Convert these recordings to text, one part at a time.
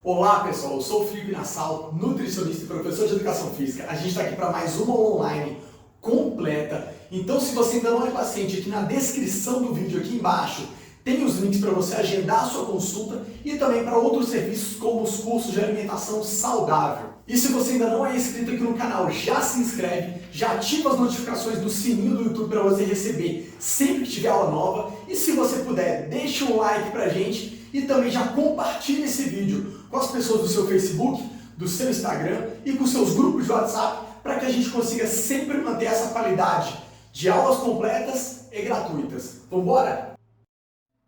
Olá pessoal, eu sou o Felipe Nassau, nutricionista e professor de educação física. A gente está aqui para mais uma online completa. Então, se você ainda não é paciente, aqui na descrição do vídeo aqui embaixo tem os links para você agendar a sua consulta e também para outros serviços como os cursos de alimentação saudável. E se você ainda não é inscrito aqui no canal, já se inscreve, já ativa as notificações do sininho do YouTube para você receber sempre que tiver aula nova. E se você puder, deixa um like pra gente e também já compartilha esse vídeo com as pessoas do seu Facebook, do seu Instagram e com seus grupos de WhatsApp para que a gente consiga sempre manter essa qualidade de aulas completas e gratuitas. Vamos embora?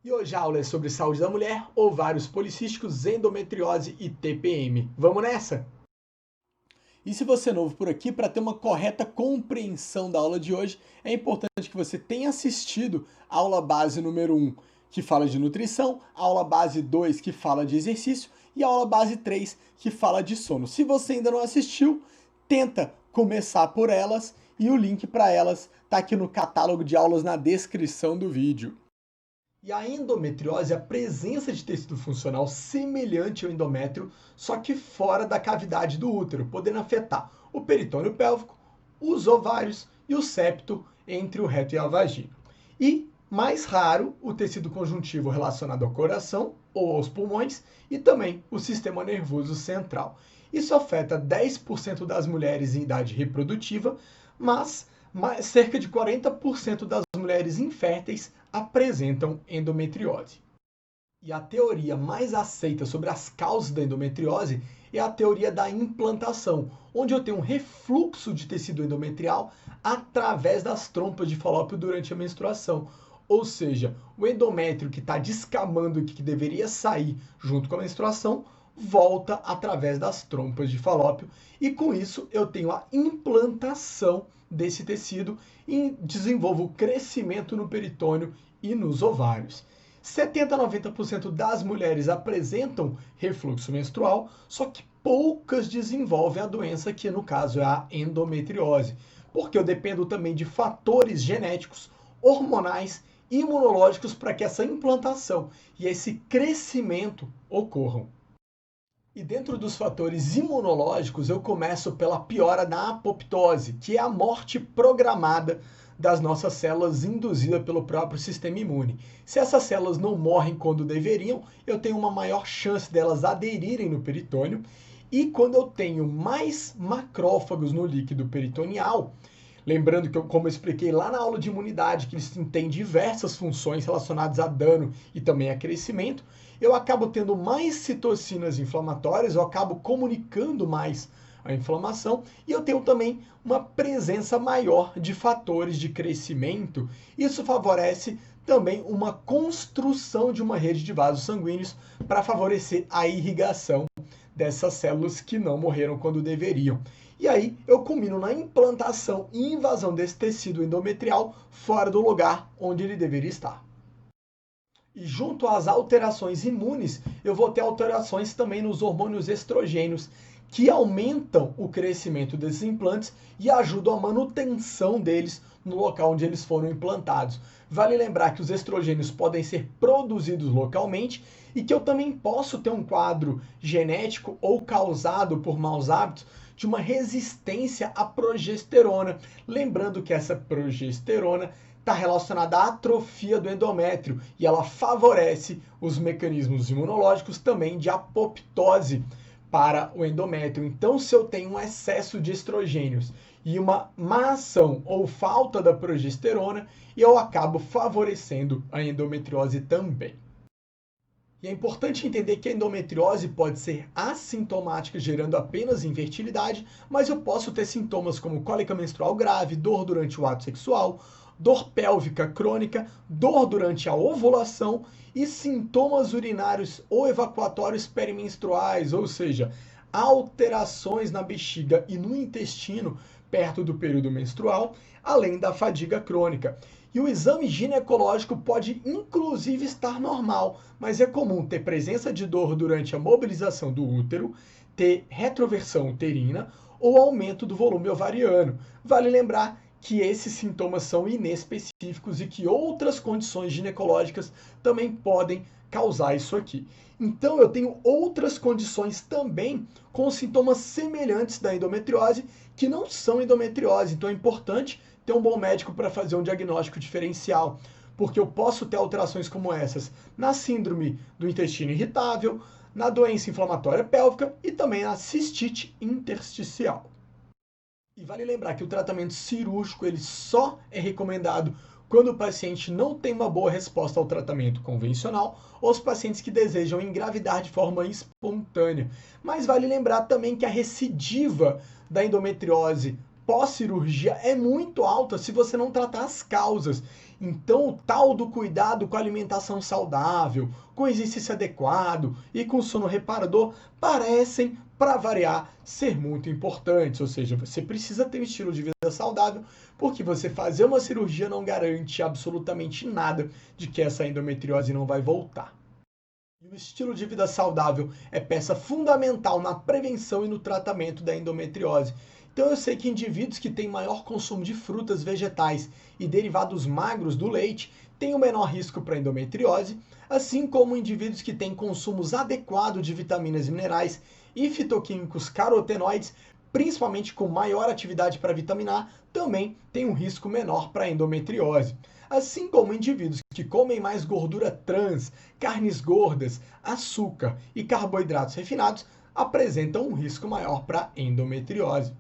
E hoje a aula é sobre saúde da mulher, ovários policísticos, endometriose e TPM. Vamos nessa? E se você é novo por aqui, para ter uma correta compreensão da aula de hoje, é importante que você tenha assistido a aula base número 1, que fala de nutrição, a aula base 2, que fala de exercício, e a aula base 3, que fala de sono. Se você ainda não assistiu, tenta começar por elas, e o link para elas está aqui no catálogo de aulas na descrição do vídeo. E a endometriose é a presença de tecido funcional semelhante ao endométrio, só que fora da cavidade do útero, podendo afetar o peritônio pélvico, os ovários e o septo entre o reto e a vagina. E, mais raro, o tecido conjuntivo relacionado ao coração ou aos pulmões e também o sistema nervoso central. Isso afeta 10% das mulheres em idade reprodutiva, mas cerca de 40% das mulheres inférteis apresentam endometriose. E a teoria mais aceita sobre as causas da endometriose é a teoria da implantação, onde eu tenho um refluxo de tecido endometrial através das trompas de Falópio durante a menstruação. Ou seja, o endométrio que está descamando o que deveria sair junto com a menstruação volta através das trompas de Falópio e com isso eu tenho a implantação desse tecido e desenvolvo crescimento no peritônio e nos ovários. 70 a 90% das mulheres apresentam refluxo menstrual, só que poucas desenvolvem a doença, que no caso é a endometriose, porque eu dependo também de fatores genéticos, hormonais e imunológicos para que essa implantação e esse crescimento ocorram. E dentro dos fatores imunológicos, eu começo pela piora da apoptose, que é a morte programada das nossas células induzida pelo próprio sistema imune. Se essas células não morrem quando deveriam, eu tenho uma maior chance delas aderirem no peritônio. E quando eu tenho mais macrófagos no líquido peritoneal, lembrando que, como eu expliquei lá na aula de imunidade, que eles têm diversas funções relacionadas a dano e também a crescimento, eu acabo tendo mais citocinas inflamatórias, eu acabo comunicando mais a inflamação e eu tenho também uma presença maior de fatores de crescimento. Isso favorece também uma construção de uma rede de vasos sanguíneos para favorecer a irrigação dessas células que não morreram quando deveriam. E aí eu culmino na implantação e invasão desse tecido endometrial fora do lugar onde ele deveria estar. E junto às alterações imunes, eu vou ter alterações também nos hormônios estrogênios, que aumentam o crescimento desses implantes e ajudam a manutenção deles no local onde eles foram implantados. Vale lembrar que os estrogênios podem ser produzidos localmente e que eu também posso ter um quadro genético ou causado por maus hábitos de uma resistência à progesterona. Lembrando que essa progesterona está relacionada à atrofia do endométrio e ela favorece os mecanismos imunológicos também de apoptose para o endométrio. Então, se eu tenho um excesso de estrogênios e uma má ação ou falta da progesterona, eu acabo favorecendo a endometriose também. E é importante entender que a endometriose pode ser assintomática, gerando apenas infertilidade, mas eu posso ter sintomas como cólica menstrual grave, dor durante o ato sexual, dor pélvica crônica, dor durante a ovulação e sintomas urinários ou evacuatórios perimenstruais, ou seja, alterações na bexiga e no intestino perto do período menstrual, além da fadiga crônica. E o exame ginecológico pode inclusive estar normal, mas é comum ter presença de dor durante a mobilização do útero, ter retroversão uterina ou aumento do volume ovariano. Vale lembrar que esses sintomas são inespecíficos e que outras condições ginecológicas também podem causar isso aqui. Então eu tenho outras condições também com sintomas semelhantes da endometriose que não são endometriose. Então é importante ter um bom médico para fazer um diagnóstico diferencial, porque eu posso ter alterações como essas na síndrome do intestino irritável, na doença inflamatória pélvica e também na cistite intersticial. E vale lembrar que o tratamento cirúrgico ele só é recomendado quando o paciente não tem uma boa resposta ao tratamento convencional ou os pacientes que desejam engravidar de forma espontânea. Mas vale lembrar também que a recidiva da endometriose pós-cirurgia é muito alta se você não tratar as causas. Então, o tal do cuidado com a alimentação saudável, com exercício adequado e com sono reparador parecem, para variar, ser muito importantes. Ou seja, você precisa ter um estilo de vida saudável, porque você fazer uma cirurgia não garante absolutamente nada de que essa endometriose não vai voltar. E o estilo de vida saudável é peça fundamental na prevenção e no tratamento da endometriose. Então eu sei que indivíduos que têm maior consumo de frutas, vegetais e derivados magros do leite têm o menor risco para endometriose, assim como indivíduos que têm consumos adequado de vitaminas e minerais e fitoquímicos carotenoides, principalmente com maior atividade para vitamina A, também têm um risco menor para endometriose. Assim como indivíduos que comem mais gordura trans, carnes gordas, açúcar e carboidratos refinados apresentam um risco maior para endometriose.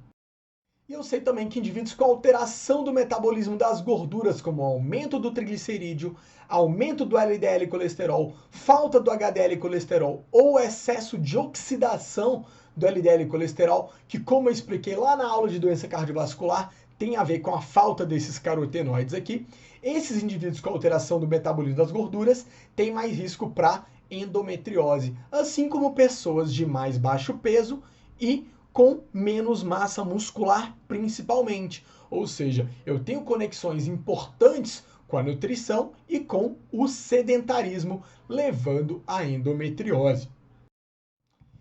E eu sei também que indivíduos com alteração do metabolismo das gorduras, como aumento do triglicerídeo, aumento do LDL colesterol, falta do HDL colesterol ou excesso de oxidação do LDL colesterol, que como eu expliquei lá na aula de doença cardiovascular, tem a ver com a falta desses carotenoides aqui, esses indivíduos com alteração do metabolismo das gorduras têm mais risco para endometriose, assim como pessoas de mais baixo peso e com menos massa muscular, principalmente. Ou seja, eu tenho conexões importantes com a nutrição e com o sedentarismo, levando à endometriose.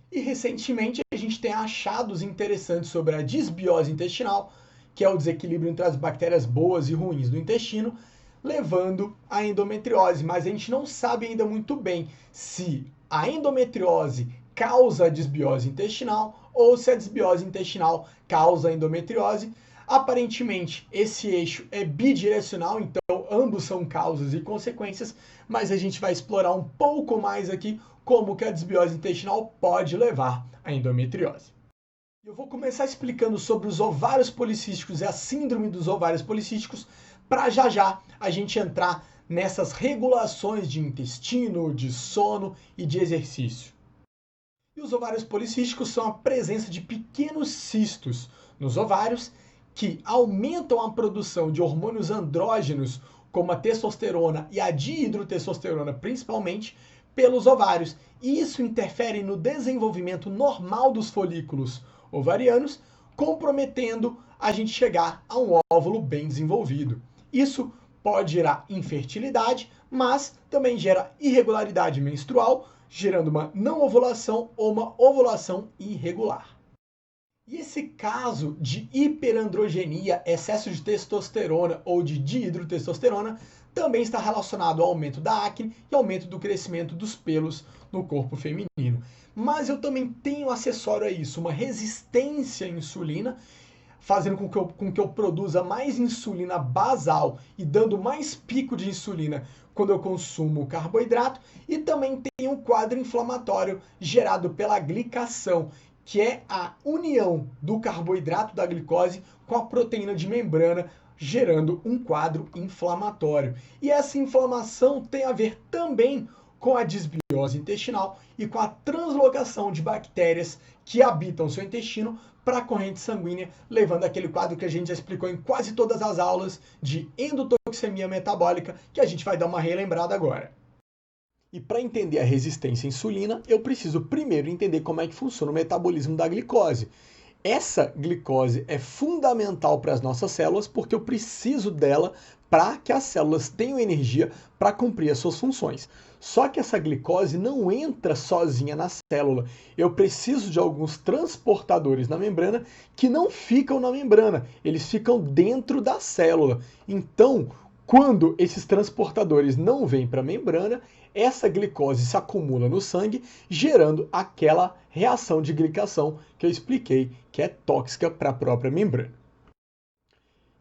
E recentemente a gente tem achados interessantes sobre a disbiose intestinal, que é o desequilíbrio entre as bactérias boas e ruins do intestino, levando à endometriose. Mas a gente não sabe ainda muito bem se a endometriose causa a disbiose intestinal ou se a disbiose intestinal causa a endometriose. Aparentemente, esse eixo é bidirecional, então ambos são causas e consequências, mas a gente vai explorar um pouco mais aqui como que a disbiose intestinal pode levar à endometriose. Eu vou começar explicando sobre os ovários policísticos e a síndrome dos ovários policísticos, para já a gente entrar nessas regulações de intestino, de sono e de exercício. E os ovários policísticos são a presença de pequenos cistos nos ovários que aumentam a produção de hormônios andrógenos, como a testosterona e a dihidrotestosterona, principalmente, pelos ovários. E isso interfere no desenvolvimento normal dos folículos ovarianos, comprometendo a gente chegar a um óvulo bem desenvolvido. Isso pode gerar infertilidade, mas também gera irregularidade menstrual, gerando uma não ovulação ou uma ovulação irregular. E esse caso de hiperandrogenia, excesso de testosterona ou de dihidrotestosterona, também está relacionado ao aumento da acne e aumento do crescimento dos pelos no corpo feminino. Mas eu também tenho acessório a isso, uma resistência à insulina, fazendo com que eu produza mais insulina basal e dando mais pico de insulina quando eu consumo carboidrato, e também tem um quadro inflamatório gerado pela glicação, que é a união do carboidrato da glicose com a proteína de membrana, gerando um quadro inflamatório. E essa inflamação tem a ver também com a disbiose intestinal e com a translocação de bactérias que habitam seu intestino para a corrente sanguínea, levando aquele quadro que a gente já explicou em quase todas as aulas de endotoxemia metabólica, que a gente vai dar uma relembrada agora. E para entender a resistência à insulina, eu preciso primeiro entender como é que funciona o metabolismo da glicose. Essa glicose é fundamental para as nossas células porque eu preciso dela para que as células tenham energia para cumprir as suas funções. Só que essa glicose não entra sozinha na célula. Eu preciso de alguns transportadores na membrana que não ficam na membrana, eles ficam dentro da célula. Então, quando esses transportadores não vêm para a membrana, essa glicose se acumula no sangue, gerando aquela reação de glicação que eu expliquei, que é tóxica para a própria membrana.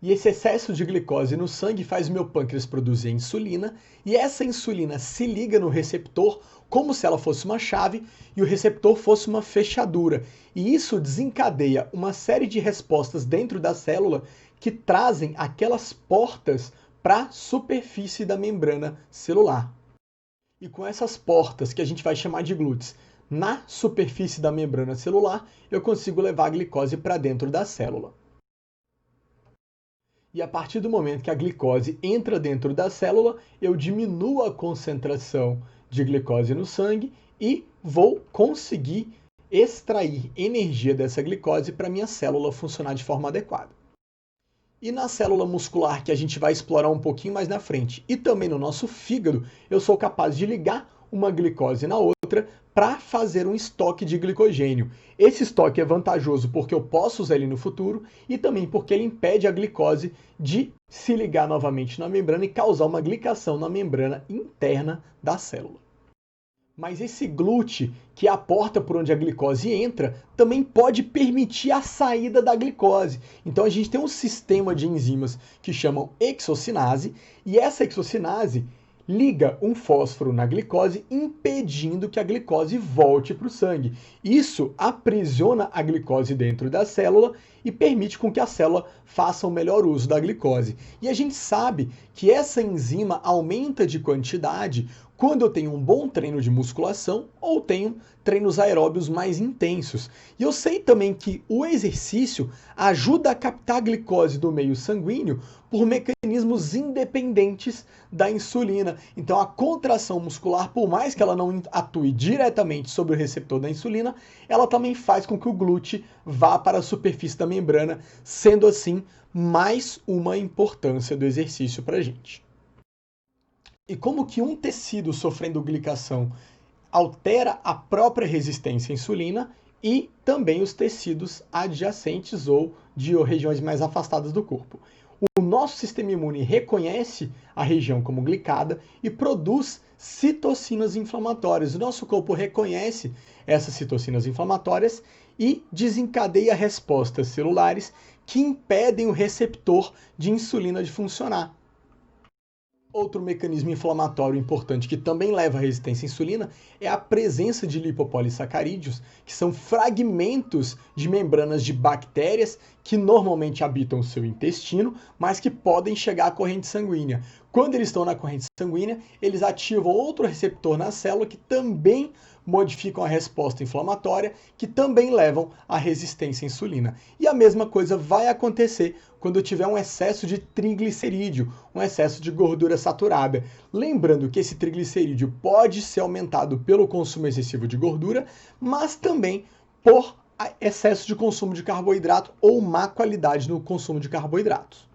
E esse excesso de glicose no sangue faz o meu pâncreas produzir insulina, e essa insulina se liga no receptor como se ela fosse uma chave e o receptor fosse uma fechadura. E isso desencadeia uma série de respostas dentro da célula que trazem aquelas portas para a superfície da membrana celular. E com essas portas, que a gente vai chamar de glúteos, na superfície da membrana celular, eu consigo levar a glicose para dentro da célula. E a partir do momento que a glicose entra dentro da célula, eu diminuo a concentração de glicose no sangue e vou conseguir extrair energia dessa glicose para minha célula funcionar de forma adequada. E na célula muscular, que a gente vai explorar um pouquinho mais na frente, e também no nosso fígado, eu sou capaz de ligar uma glicose na outra para fazer um estoque de glicogênio. Esse estoque é vantajoso porque eu posso usar ele no futuro e também porque ele impede a glicose de se ligar novamente na membrana e causar uma glicação na membrana interna da célula. Mas esse glúteo, que é a porta por onde a glicose entra, também pode permitir a saída da glicose. Então a gente tem um sistema de enzimas que chamam hexocinase, e essa hexocinase liga um fósforo na glicose, impedindo que a glicose volte para o sangue. Isso aprisiona a glicose dentro da célula e permite com que a célula faça o melhor uso da glicose. E a gente sabe que essa enzima aumenta de quantidade quando eu tenho um bom treino de musculação ou tenho treinos aeróbios mais intensos. E eu sei também que o exercício ajuda a captar a glicose do meio sanguíneo por mecanismos independentes da insulina. Então a contração muscular, por mais que ela não atue diretamente sobre o receptor da insulina, ela também faz com que o glúteo vá para a superfície da membrana, sendo assim mais uma importância do exercício para a gente. E como que um tecido sofrendo glicação altera a própria resistência à insulina e também os tecidos adjacentes ou de regiões mais afastadas do corpo. O nosso sistema imune reconhece a região como glicada e produz citocinas inflamatórias. O nosso corpo reconhece essas citocinas inflamatórias e desencadeia respostas celulares que impedem o receptor de insulina de funcionar. Outro mecanismo inflamatório importante que também leva à resistência à insulina é a presença de lipopolissacarídeos, que são fragmentos de membranas de bactérias que normalmente habitam o seu intestino, mas que podem chegar à corrente sanguínea. Quando eles estão na corrente sanguínea, eles ativam outro receptor na célula que também modificam a resposta inflamatória, que também levam à resistência à insulina. E a mesma coisa vai acontecer quando eu tiver um excesso de triglicerídeo, um excesso de gordura saturada. Lembrando que esse triglicerídeo pode ser aumentado pelo consumo excessivo de gordura, mas também por excesso de consumo de carboidrato ou má qualidade no consumo de carboidratos.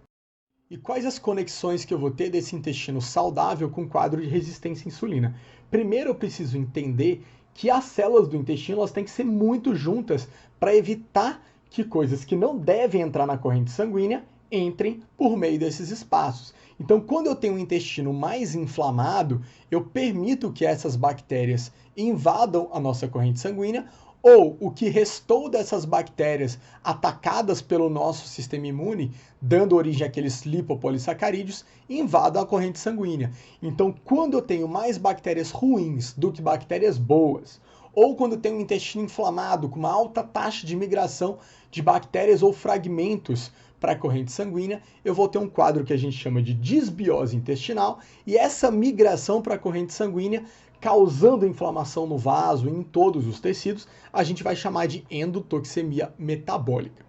E quais as conexões que eu vou ter desse intestino saudável com o quadro de resistência à insulina? Primeiro eu preciso entender que as células do intestino elas têm que ser muito juntas para evitar que coisas que não devem entrar na corrente sanguínea entrem por meio desses espaços. Então, quando eu tenho um intestino mais inflamado, eu permito que essas bactérias invadam a nossa corrente sanguínea, ou o que restou dessas bactérias atacadas pelo nosso sistema imune, dando origem àqueles lipopolissacarídeos, invadam a corrente sanguínea. Então, quando eu tenho mais bactérias ruins do que bactérias boas, ou quando eu tenho um intestino inflamado com uma alta taxa de migração de bactérias ou fragmentos para a corrente sanguínea, eu vou ter um quadro que a gente chama de disbiose intestinal, e essa migração para a corrente sanguínea causando inflamação no vaso e em todos os tecidos, a gente vai chamar de endotoxemia metabólica.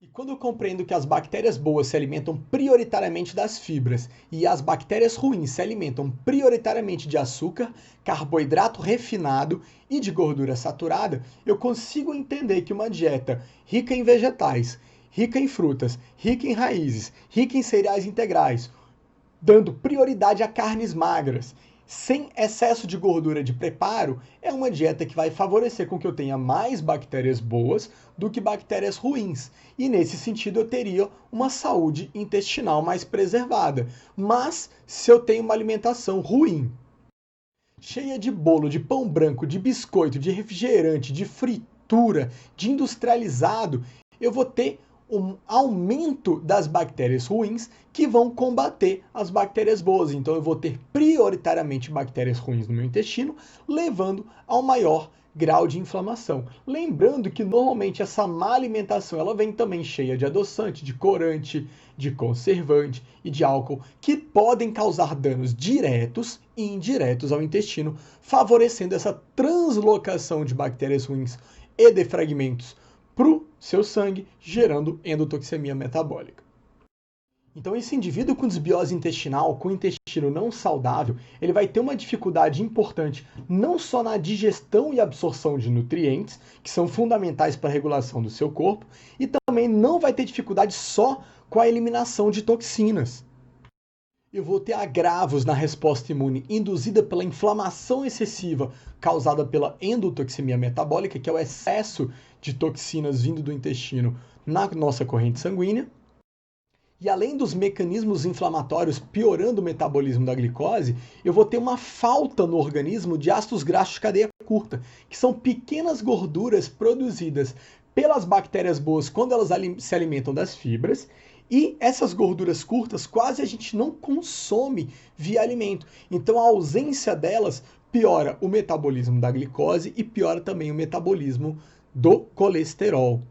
E quando eu compreendo que as bactérias boas se alimentam prioritariamente das fibras e as bactérias ruins se alimentam prioritariamente de açúcar, carboidrato refinado e de gordura saturada, eu consigo entender que uma dieta rica em vegetais, rica em frutas, rica em raízes, rica em cereais integrais, dando prioridade a carnes magras, sem excesso de gordura de preparo, é uma dieta que vai favorecer com que eu tenha mais bactérias boas do que bactérias ruins. E nesse sentido eu teria uma saúde intestinal mais preservada. Mas se eu tenho uma alimentação ruim, cheia de bolo, de pão branco, de biscoito, de refrigerante, de fritura, de industrializado, eu vou ter um aumento das bactérias ruins que vão combater as bactérias boas. Então eu vou ter prioritariamente bactérias ruins no meu intestino, levando a um maior grau de inflamação. Lembrando que normalmente essa má alimentação ela vem também cheia de adoçante, de corante, de conservante e de álcool, que podem causar danos diretos e indiretos ao intestino, favorecendo essa translocação de bactérias ruins e de fragmentos para o seu sangue, gerando endotoxemia metabólica. Então esse indivíduo com desbiose intestinal, com intestino não saudável, ele vai ter uma dificuldade importante não só na digestão e absorção de nutrientes, que são fundamentais para a regulação do seu corpo, e também não vai ter dificuldade só com a eliminação de toxinas. Eu vou ter agravos na resposta imune induzida pela inflamação excessiva causada pela endotoxemia metabólica, que é o excesso de toxinas vindo do intestino na nossa corrente sanguínea. E além dos mecanismos inflamatórios piorando o metabolismo da glicose, eu vou ter uma falta no organismo de ácidos graxos de cadeia curta, que são pequenas gorduras produzidas pelas bactérias boas quando elas se alimentam das fibras. E essas gorduras curtas quase a gente não consome via alimento. Então a ausência delas piora o metabolismo da glicose e piora também o metabolismo do colesterol.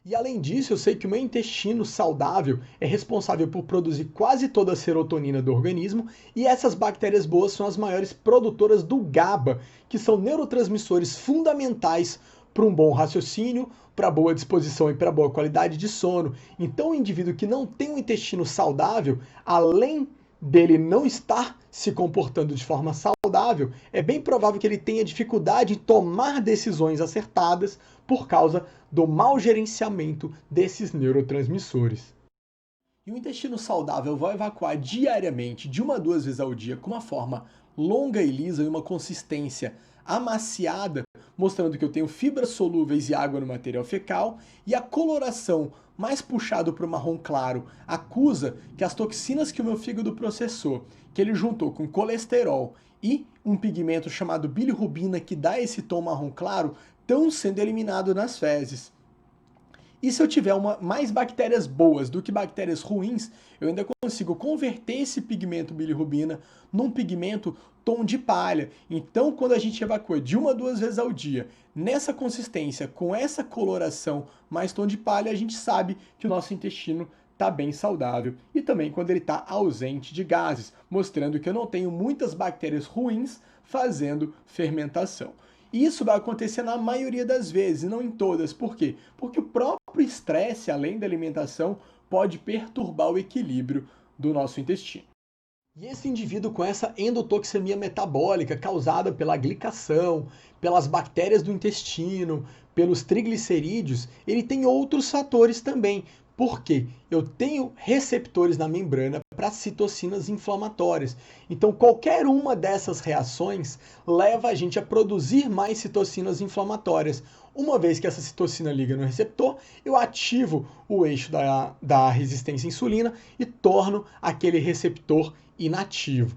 E além disso, eu sei que o meu intestino saudável é responsável por produzir quase toda a serotonina do organismo, e essas bactérias boas são as maiores produtoras do GABA, que são neurotransmissores fundamentais para um bom raciocínio, para boa disposição e para boa qualidade de sono. Então, o indivíduo que não tem um intestino saudável, além dele não estar se comportando de forma saudável, é bem provável que ele tenha dificuldade em tomar decisões acertadas por causa do mau gerenciamento desses neurotransmissores. E o intestino saudável vai evacuar diariamente, de 1 a 2 vezes ao dia, com uma forma longa e lisa e uma consistência amaciada, mostrando que eu tenho fibras solúveis e água no material fecal, e a coloração mais puxado para o marrom claro acusa que as toxinas que o meu fígado processou, que ele juntou com colesterol e um pigmento chamado bilirrubina que dá esse tom marrom claro, estão sendo eliminados nas fezes. E se eu tiver mais bactérias boas do que bactérias ruins, eu ainda consigo converter esse pigmento bilirrubina num pigmento tom de palha. Então, quando a gente evacua de 1 a 2 vezes ao dia, nessa consistência, com essa coloração mais tom de palha, a gente sabe que o nosso intestino está bem saudável. E também quando ele está ausente de gases, mostrando que eu não tenho muitas bactérias ruins fazendo fermentação. Isso vai acontecer na maioria das vezes, e não em todas. Por quê? Porque o próprio estresse, além da alimentação, pode perturbar o equilíbrio do nosso intestino. E esse indivíduo com essa endotoxemia metabólica causada pela glicação, pelas bactérias do intestino, pelos triglicerídeos, ele tem outros fatores também. Por quê? Eu tenho receptores na membrana para citocinas inflamatórias. Então, qualquer uma dessas reações leva a gente a produzir mais citocinas inflamatórias. Uma vez que essa citocina liga no receptor, eu ativo o eixo da resistência à insulina e torno aquele receptor inativo.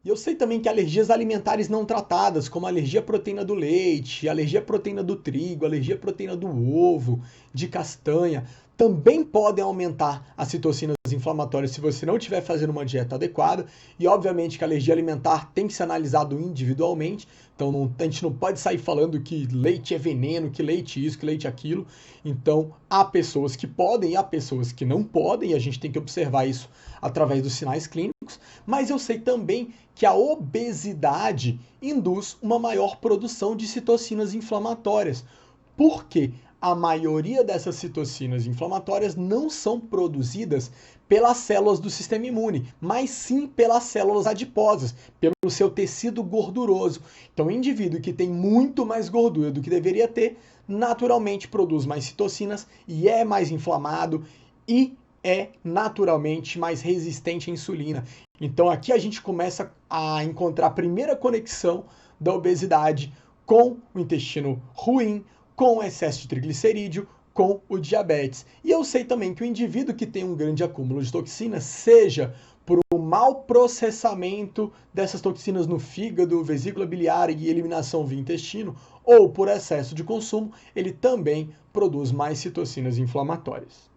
E eu sei também que alergias alimentares não tratadas, como alergia à proteína do leite, alergia à proteína do trigo, alergia à proteína do ovo, de castanha, também podem aumentar as citocinas inflamatórias se você não estiver fazendo uma dieta adequada. E obviamente que a alergia alimentar tem que ser analisado individualmente. Então a gente não pode sair falando que leite é veneno, que leite isso, que leite aquilo. Então há pessoas que podem e há pessoas que não podem, e a gente tem que observar isso através dos sinais clínicos. Mas eu sei também que a obesidade induz uma maior produção de citocinas inflamatórias. Por quê? A maioria dessas citocinas inflamatórias não são produzidas pelas células do sistema imune, mas sim pelas células adiposas, pelo seu tecido gorduroso. Então, o indivíduo que tem muito mais gordura do que deveria ter, naturalmente produz mais citocinas e é mais inflamado e é naturalmente mais resistente à insulina. Então aqui a gente começa a encontrar a primeira conexão da obesidade com o intestino ruim, com o excesso de triglicerídeo, com o diabetes. E eu sei também que o indivíduo que tem um grande acúmulo de toxinas, seja por um mau processamento dessas toxinas no fígado, vesícula biliar e eliminação via intestino, ou por excesso de consumo, ele também produz mais citocinas inflamatórias.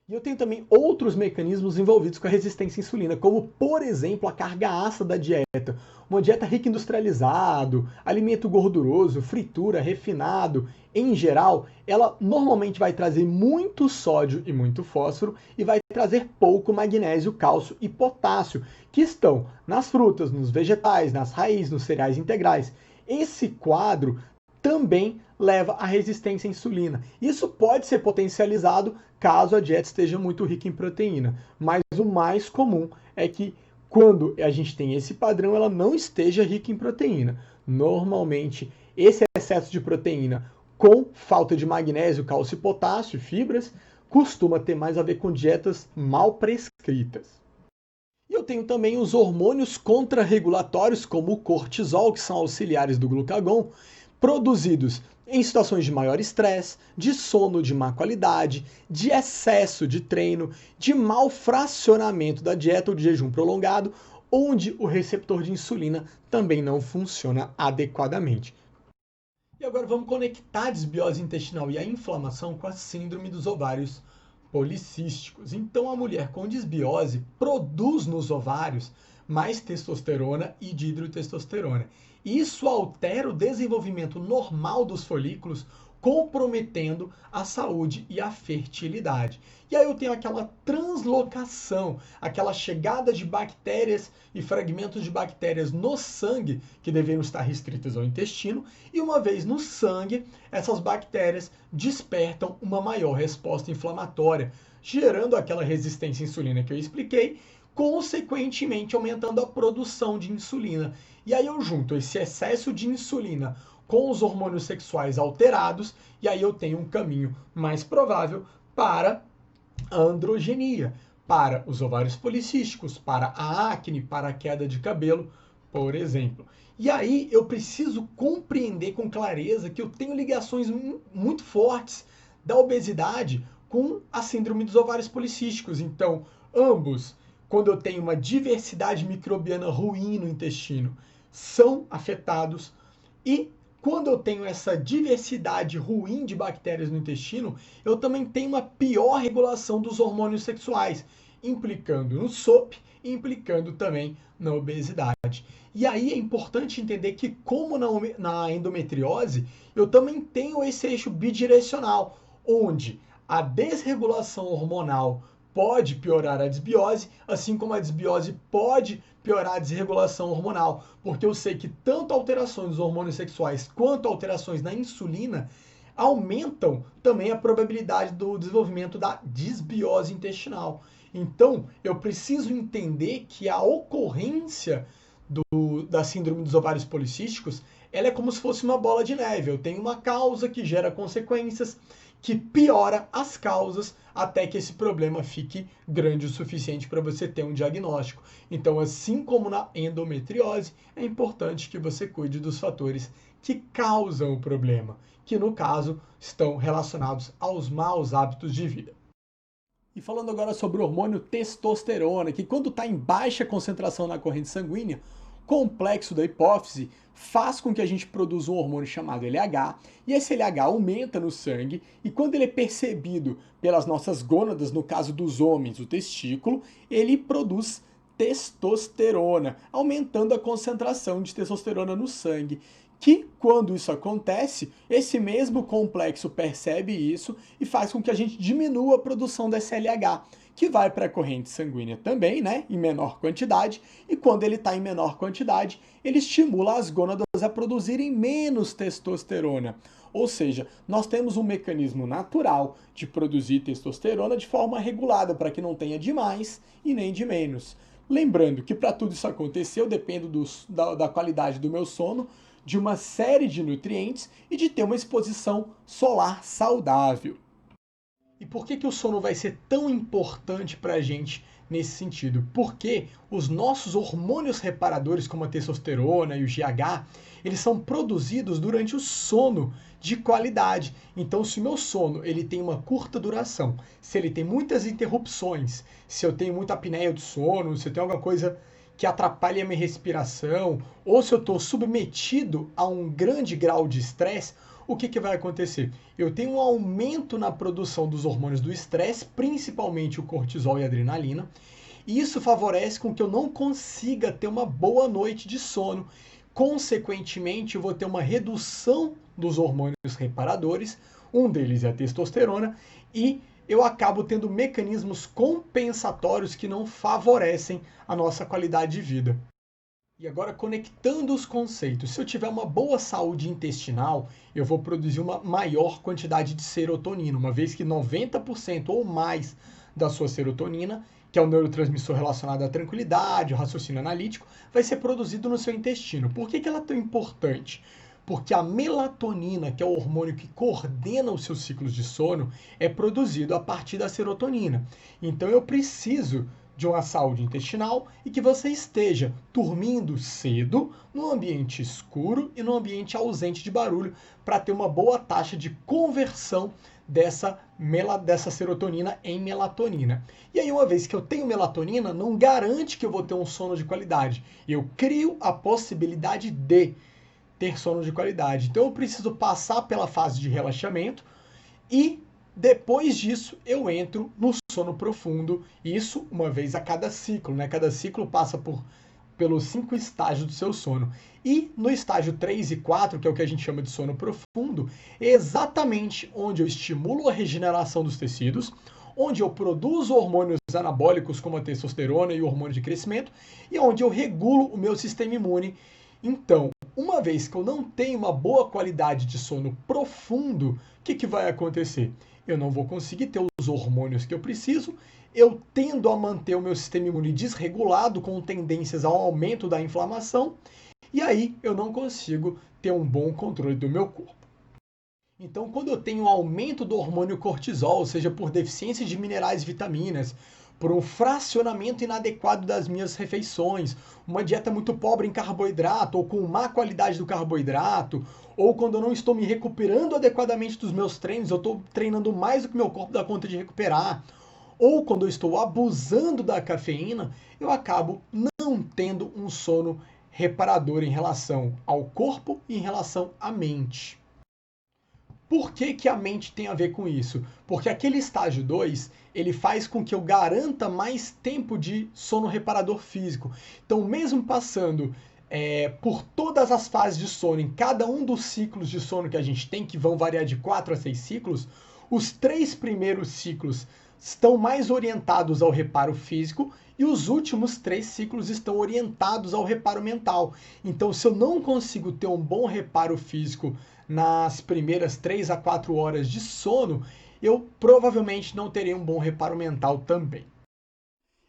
E eu tenho também outros mecanismos envolvidos com a resistência à insulina, como, por exemplo, a carga ácida da dieta. Uma dieta rica em industrializado, alimento gorduroso, fritura, refinado, em geral, ela normalmente vai trazer muito sódio e muito fósforo e vai trazer pouco magnésio, cálcio e potássio, que estão nas frutas, nos vegetais, nas raízes, nos cereais integrais. Esse quadro também leva à resistência à insulina. Isso pode ser potencializado caso a dieta esteja muito rica em proteína, mas o mais comum é que quando a gente tem esse padrão, ela não esteja rica em proteína. Normalmente, esse excesso de proteína com falta de magnésio, cálcio e potássio, fibras, costuma ter mais a ver com dietas mal prescritas. E eu tenho também os hormônios contrarregulatórios, como o cortisol, que são auxiliares do glucagon, produzidos em situações de maior estresse, de sono de má qualidade, de excesso de treino, de mau fracionamento da dieta ou de jejum prolongado, onde o receptor de insulina também não funciona adequadamente. E agora vamos conectar a desbiose intestinal e a inflamação com a síndrome dos ovários policísticos. Então a mulher com desbiose produz nos ovários mais testosterona e dihidrotestosterona. Isso altera o desenvolvimento normal dos folículos, comprometendo a saúde e a fertilidade. E aí eu tenho aquela translocação, aquela chegada de bactérias e fragmentos de bactérias no sangue, que deveriam estar restritas ao intestino, e uma vez no sangue, essas bactérias despertam uma maior resposta inflamatória, gerando aquela resistência à insulina que eu expliquei, consequentemente aumentando a produção de insulina. E aí eu junto esse excesso de insulina com os hormônios sexuais alterados, e aí eu tenho um caminho mais provável para a androgenia, para os ovários policísticos, para a acne, para a queda de cabelo, por exemplo. E aí eu preciso compreender com clareza que eu tenho ligações muito fortes da obesidade com a síndrome dos ovários policísticos. Então, ambos, quando eu tenho uma diversidade microbiana ruim no intestino, são afetados, e quando eu tenho essa diversidade ruim de bactérias no intestino, eu também tenho uma pior regulação dos hormônios sexuais, implicando no SOP e implicando também na obesidade. E aí é importante entender que, como na endometriose, eu também tenho esse eixo bidirecional, onde a desregulação hormonal pode piorar a desbiose, assim como a desbiose pode piorar a desregulação hormonal, porque eu sei que tanto alterações dos hormônios sexuais quanto alterações na insulina aumentam também a probabilidade do desenvolvimento da desbiose intestinal. Então, eu preciso entender que a ocorrência da síndrome dos ovários policísticos, ela é como se fosse uma bola de neve. Eu tenho uma causa que gera consequências, que piora as causas até que esse problema fique grande o suficiente para você ter um diagnóstico. Então, assim como na endometriose, é importante que você cuide dos fatores que causam o problema, que no caso estão relacionados aos maus hábitos de vida. E falando agora sobre o hormônio testosterona, que quando está em baixa concentração na corrente sanguínea, complexo da hipófise faz com que a gente produza um hormônio chamado LH, e esse LH aumenta no sangue, e quando ele é percebido pelas nossas gônadas, no caso dos homens, o testículo, ele produz testosterona, aumentando a concentração de testosterona no sangue, que quando isso acontece, esse mesmo complexo percebe isso e faz com que a gente diminua a produção desse LH, que vai para a corrente sanguínea também, né, em menor quantidade, e quando ele está em menor quantidade, ele estimula as gônadas a produzirem menos testosterona. Ou seja, nós temos um mecanismo natural de produzir testosterona de forma regulada, para que não tenha de mais e nem de menos. Lembrando que para tudo isso acontecer, eu dependo da qualidade do meu sono, de uma série de nutrientes e de ter uma exposição solar saudável. E por que o sono vai ser tão importante para a gente nesse sentido? Porque os nossos hormônios reparadores, como a testosterona e o GH, eles são produzidos durante o sono de qualidade. Então, se o meu sono ele tem uma curta duração, se ele tem muitas interrupções, se eu tenho muita apneia do sono, se eu tenho alguma coisa que atrapalha a minha respiração, ou se eu estou submetido a um grande grau de estresse, o que vai acontecer? Eu tenho um aumento na produção dos hormônios do estresse, principalmente o cortisol e a adrenalina, e isso favorece com que eu não consiga ter uma boa noite de sono. Consequentemente, eu vou ter uma redução dos hormônios reparadores, um deles é a testosterona, e eu acabo tendo mecanismos compensatórios que não favorecem a nossa qualidade de vida. E agora, conectando os conceitos, se eu tiver uma boa saúde intestinal, eu vou produzir uma maior quantidade de serotonina, uma vez que 90% ou mais da sua serotonina, que é o neurotransmissor relacionado à tranquilidade, ao raciocínio analítico, vai ser produzido no seu intestino. Por que ela é tão importante? Porque a melatonina, que é o hormônio que coordena os seus ciclos de sono, é produzido a partir da serotonina. Então eu preciso de uma saúde intestinal e que você esteja dormindo cedo, num ambiente escuro e num ambiente ausente de barulho, para ter uma boa taxa de conversão dessa serotonina em melatonina. E aí, uma vez que eu tenho melatonina, não garante que eu vou ter um sono de qualidade. Eu crio a possibilidade de ter sono de qualidade. Então eu preciso passar pela fase de relaxamento e depois disso eu entro no sono profundo, isso uma vez a cada ciclo, né? Cada ciclo passa pelos 5 estágios do seu sono. E no estágio 3 e 4, que é o que a gente chama de sono profundo, é exatamente onde eu estimulo a regeneração dos tecidos, onde eu produzo hormônios anabólicos como a testosterona e o hormônio de crescimento, e onde eu regulo o meu sistema imune. Então, uma vez que eu não tenho uma boa qualidade de sono profundo, o que vai acontecer? Eu não vou conseguir ter os hormônios que eu preciso, eu tendo a manter o meu sistema imune desregulado, com tendências ao aumento da inflamação, e aí eu não consigo ter um bom controle do meu corpo. Então, quando eu tenho um aumento do hormônio cortisol, seja por deficiência de minerais e vitaminas, por um fracionamento inadequado das minhas refeições, uma dieta muito pobre em carboidrato, ou com má qualidade do carboidrato, ou quando eu não estou me recuperando adequadamente dos meus treinos, eu estou treinando mais do que meu corpo dá conta de recuperar, ou quando eu estou abusando da cafeína, eu acabo não tendo um sono reparador em relação ao corpo e em relação à mente. Por que a mente tem a ver com isso? Porque aquele estágio 2, ele faz com que eu garanta mais tempo de sono reparador físico. Então, mesmo passando por todas as fases de sono, em cada um dos ciclos de sono que a gente tem, que vão variar de 4 a 6 ciclos, os 3 primeiros ciclos estão mais orientados ao reparo físico e os últimos 3 ciclos estão orientados ao reparo mental. Então, se eu não consigo ter um bom reparo físico nas primeiras 3 a 4 horas de sono, eu provavelmente não terei um bom reparo mental também.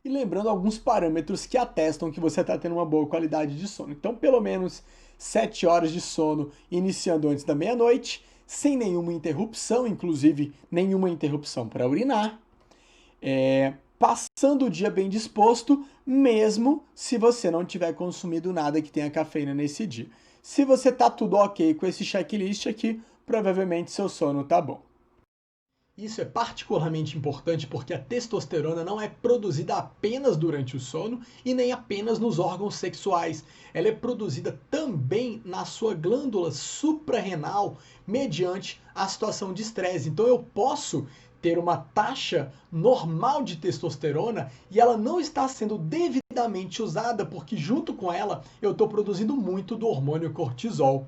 E lembrando alguns parâmetros que atestam que você está tendo uma boa qualidade de sono. Então, pelo menos 7 horas de sono iniciando antes da meia-noite, sem nenhuma interrupção, inclusive nenhuma interrupção para urinar. Passando o dia bem disposto, mesmo se você não tiver consumido nada que tenha cafeína nesse dia. Se você tá tudo ok com esse checklist aqui, provavelmente seu sono tá bom. Isso é particularmente importante porque a testosterona não é produzida apenas durante o sono e nem apenas nos órgãos sexuais. Ela é produzida também na sua glândula suprarrenal mediante a situação de estresse. Então eu posso ter uma taxa normal de testosterona e ela não está sendo devidamente usada porque junto com ela eu estou produzindo muito do hormônio cortisol.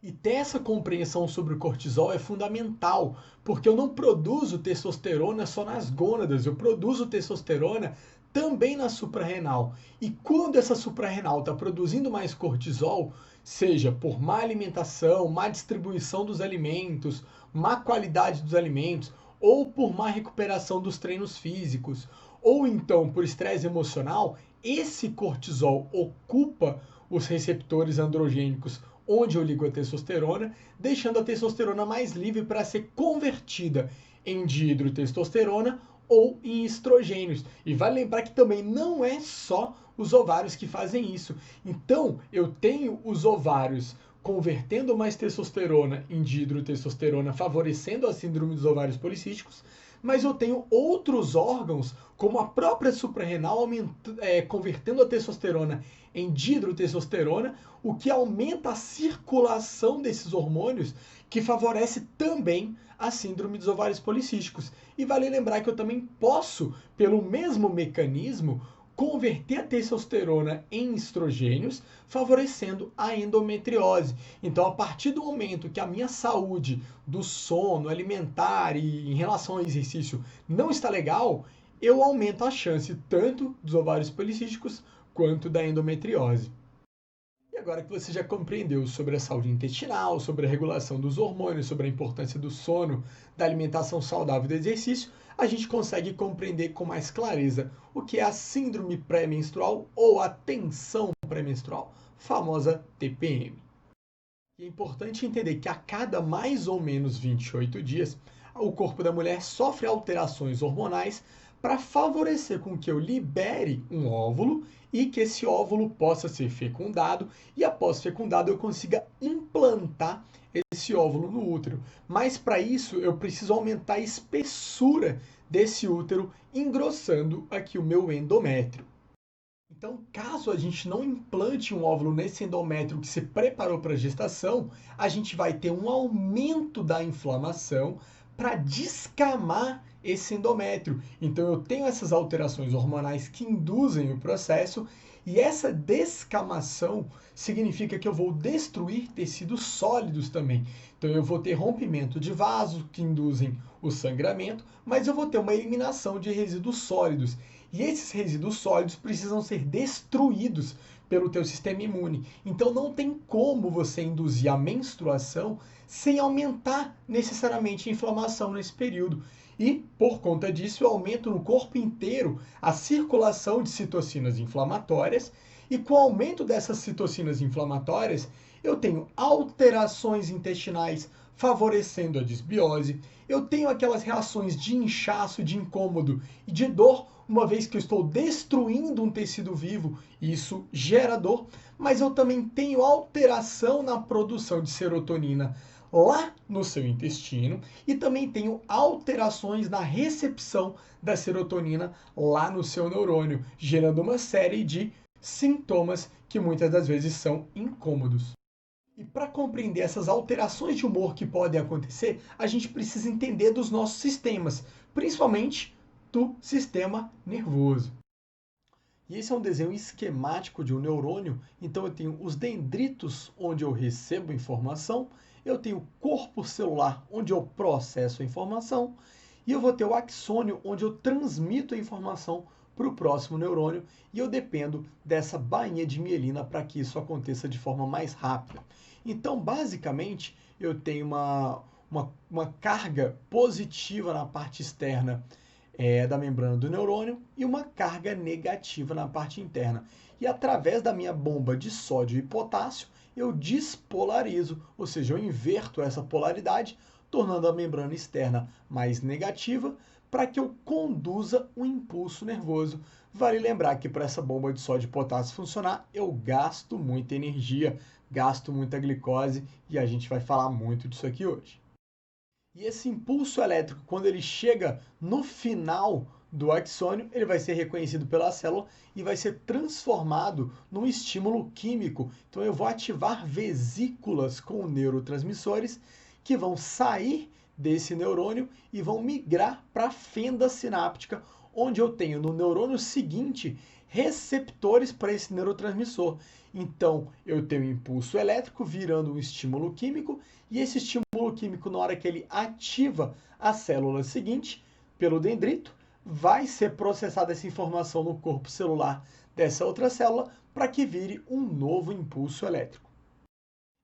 E ter essa compreensão sobre o cortisol é fundamental, porque eu não produzo testosterona só nas gônadas, eu produzo testosterona também na suprarrenal. E quando essa suprarrenal está produzindo mais cortisol, seja por má alimentação, má distribuição dos alimentos, má qualidade dos alimentos, ou por má recuperação dos treinos físicos, ou então por estresse emocional, esse cortisol ocupa os receptores androgênicos onde eu ligo a testosterona, deixando a testosterona mais livre para ser convertida em dihidrotestosterona ou em estrogênios. E vale lembrar que também não é só os ovários que fazem isso. Então, eu tenho os ovários convertendo mais testosterona em dihidrotestosterona, favorecendo a síndrome dos ovários policísticos, mas eu tenho outros órgãos, como a própria suprarrenal, convertendo a testosterona em dihidrotestosterona, o que aumenta a circulação desses hormônios, que favorece também a síndrome dos ovários policísticos. E vale lembrar que eu também posso, pelo mesmo mecanismo, converter a testosterona em estrogênios, favorecendo a endometriose. Então, a partir do momento que a minha saúde do sono, alimentar e em relação ao exercício não está legal, eu aumento a chance tanto dos ovários policísticos quanto da endometriose. E agora que você já compreendeu sobre a saúde intestinal, sobre a regulação dos hormônios, sobre a importância do sono, da alimentação saudável e do exercício, a gente consegue compreender com mais clareza o que é a síndrome pré-menstrual ou a tensão pré-menstrual, famosa TPM. E é importante entender que a cada mais ou menos 28 dias, o corpo da mulher sofre alterações hormonais para favorecer com que eu libere um óvulo e que esse óvulo possa ser fecundado e após fecundado eu consiga implantar esse óvulo no útero. Mas para isso eu preciso aumentar a espessura desse útero, engrossando aqui o meu endométrio. Então, caso a gente não implante um óvulo nesse endométrio que se preparou para a gestação, a gente vai ter um aumento da inflamação para descamar esse endométrio. Então, eu tenho essas alterações hormonais que induzem o processo e essa descamação significa que eu vou destruir tecidos sólidos também. Então, eu vou ter rompimento de vasos que induzem o sangramento, mas eu vou ter uma eliminação de resíduos sólidos. E esses resíduos sólidos precisam ser destruídos pelo teu sistema imune. Então não tem como você induzir a menstruação sem aumentar necessariamente a inflamação nesse período. E, por conta disso, eu aumento no corpo inteiro a circulação de citocinas inflamatórias. E com o aumento dessas citocinas inflamatórias, eu tenho alterações intestinais favorecendo a disbiose. Eu tenho aquelas reações de inchaço, de incômodo e de dor, uma vez que eu estou destruindo um tecido vivo, isso gera dor, mas eu também tenho alteração na produção de serotonina lá no seu intestino e também tenho alterações na recepção da serotonina lá no seu neurônio, gerando uma série de sintomas que muitas das vezes são incômodos. E para compreender essas alterações de humor que podem acontecer, a gente precisa entender dos nossos sistemas, principalmente do sistema nervoso. E esse é um desenho esquemático de um neurônio. Então eu tenho os dendritos, onde eu recebo informação, eu tenho o corpo celular, onde eu processo a informação, e eu vou ter o axônio, onde eu transmito a informação para o próximo neurônio, e eu dependo dessa bainha de mielina para que isso aconteça de forma mais rápida. Então, basicamente, eu tenho uma carga positiva na parte externa da membrana do neurônio e uma carga negativa na parte interna. E através da minha bomba de sódio e potássio, eu despolarizo, ou seja, eu inverto essa polaridade, tornando a membrana externa mais negativa, para que eu conduza um impulso nervoso. Vale lembrar que para essa bomba de sódio e potássio funcionar, eu gasto muita energia, gasto muita glicose, e a gente vai falar muito disso aqui hoje. E esse impulso elétrico, quando ele chega no final do axônio, ele vai ser reconhecido pela célula e vai ser transformado num estímulo químico. Então eu vou ativar vesículas com neurotransmissores que vão sair desse neurônio e vão migrar para a fenda sináptica, onde eu tenho no neurônio seguinte receptores para esse neurotransmissor. Então, eu tenho um impulso elétrico virando um estímulo químico, e esse estímulo químico, na hora que ele ativa a célula seguinte, pelo dendrito, vai ser processada essa informação no corpo celular dessa outra célula para que vire um novo impulso elétrico.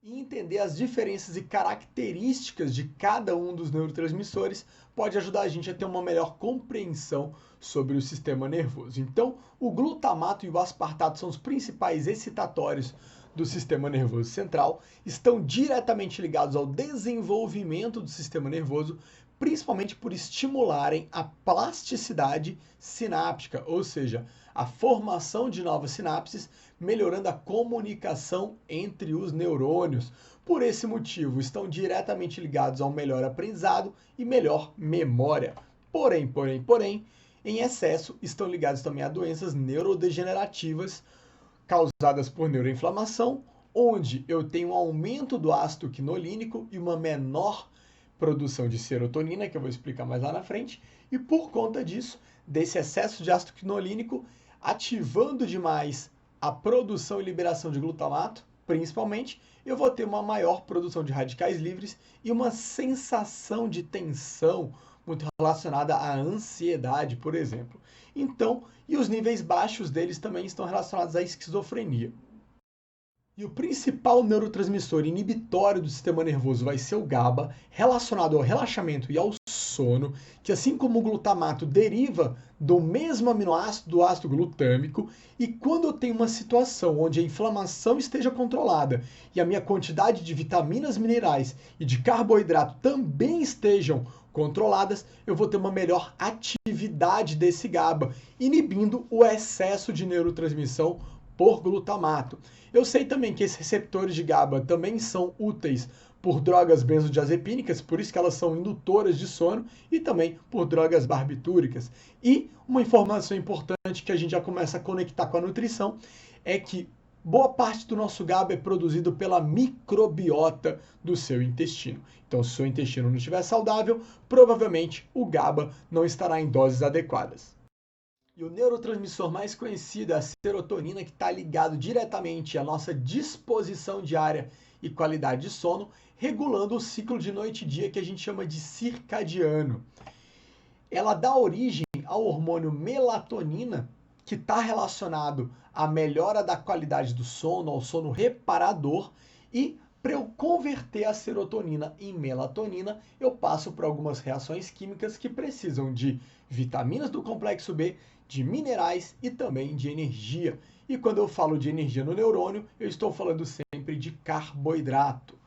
E entender as diferenças e características de cada um dos neurotransmissores pode ajudar a gente a ter uma melhor compreensão sobre o sistema nervoso. Então, o glutamato e o aspartato são os principais excitatórios do sistema nervoso central estão diretamente ligados ao desenvolvimento do sistema nervoso, principalmente por estimularem a plasticidade sináptica, ou seja, a formação de novas sinapses, melhorando a comunicação entre os neurônios. Por esse motivo, estão diretamente ligados ao melhor aprendizado e melhor memória. Porém, em excesso, estão ligados também a doenças neurodegenerativas causadas por neuroinflamação, onde eu tenho um aumento do ácido quinolínico e uma menor produção de serotonina, que eu vou explicar mais lá na frente, e por conta disso, desse excesso de ácido quinolínico, ativando demais a produção e liberação de glutamato, principalmente, eu vou ter uma maior produção de radicais livres e uma sensação de tensão muito relacionada à ansiedade, por exemplo. Então, e os níveis baixos deles também estão relacionados à esquizofrenia. E o principal neurotransmissor inibitório do sistema nervoso vai ser o GABA, relacionado ao relaxamento e ao sono, que assim como o glutamato deriva do mesmo aminoácido do ácido glutâmico, e quando eu tenho uma situação onde a inflamação esteja controlada e a minha quantidade de vitaminas, minerais e de carboidrato também estejam controladas, eu vou ter uma melhor atividade desse GABA, inibindo o excesso de neurotransmissão por glutamato. Eu sei também que esses receptores de GABA também são úteis por drogas benzodiazepínicas, por isso que elas são indutoras de sono, e também por drogas barbitúricas. E uma informação importante que a gente já começa a conectar com a nutrição é que boa parte do nosso GABA é produzido pela microbiota do seu intestino. Então, se o seu intestino não estiver saudável, provavelmente o GABA não estará em doses adequadas. E o neurotransmissor mais conhecido é a serotonina, que está ligado diretamente à nossa disposição diária e qualidade de sono, regulando o ciclo de noite e dia que a gente chama de circadiano. Ela dá origem ao hormônio melatonina, que está relacionado à melhora da qualidade do sono, ao sono reparador, e para eu converter a serotonina em melatonina, eu passo por algumas reações químicas que precisam de vitaminas do complexo B, de minerais e também de energia. E quando eu falo de energia no neurônio, eu estou falando sempre de carboidrato.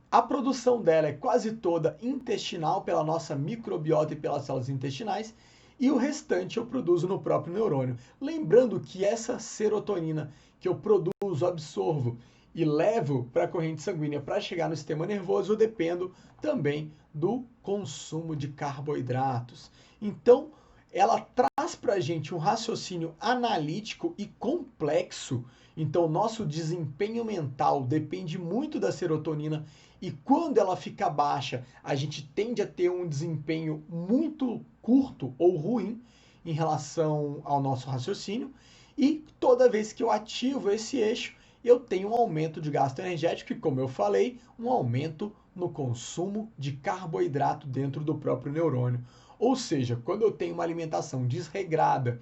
A produção dela é quase toda intestinal pela nossa microbiota e pelas células intestinais, e o restante eu produzo no próprio neurônio. Lembrando que essa serotonina que eu produzo, absorvo e levo para a corrente sanguínea para chegar no sistema nervoso, eu dependo também do consumo de carboidratos. Então, ela traz para a gente um raciocínio analítico e complexo. Então, nosso desempenho mental depende muito da serotonina, e quando ela fica baixa, a gente tende a ter um desempenho muito curto ou ruim em relação ao nosso raciocínio, e toda vez que eu ativo esse eixo, eu tenho um aumento de gasto energético e, como eu falei, um aumento no consumo de carboidrato dentro do próprio neurônio. Ou seja, quando eu tenho uma alimentação desregrada,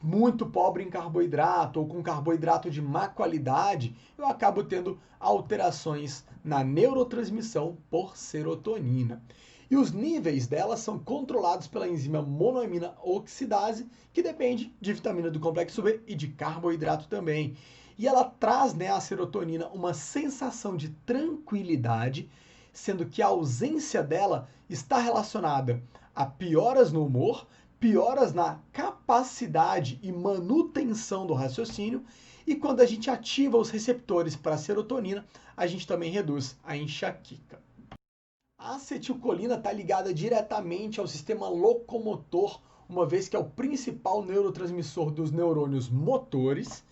muito pobre em carboidrato ou com carboidrato de má qualidade, eu acabo tendo alterações na neurotransmissão por serotonina. E os níveis dela são controlados pela enzima monoamina oxidase, que depende de vitamina do complexo B e de carboidrato também. E ela traz, a serotonina uma sensação de tranquilidade, sendo que a ausência dela está relacionada a pioras no humor, pioras na capacidade e manutenção do raciocínio, e quando a gente ativa os receptores para a serotonina, a gente também reduz a enxaqueca. A acetilcolina está ligada diretamente ao sistema locomotor, uma vez que é o principal neurotransmissor dos neurônios motores,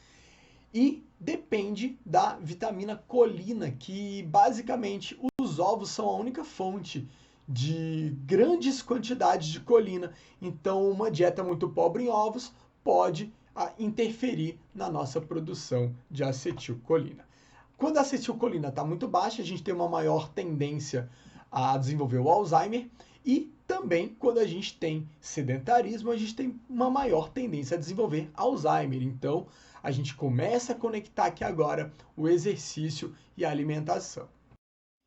e depende da vitamina colina, que basicamente os ovos são a única fonte de grandes quantidades de colina. Então, uma dieta muito pobre em ovos pode interferir na nossa produção de acetilcolina. Quando a acetilcolina está muito baixa, a gente tem uma maior tendência a desenvolver o Alzheimer, e também quando a gente tem sedentarismo, a gente tem uma maior tendência a desenvolver Alzheimer. Então, a gente começa a conectar aqui agora o exercício e a alimentação.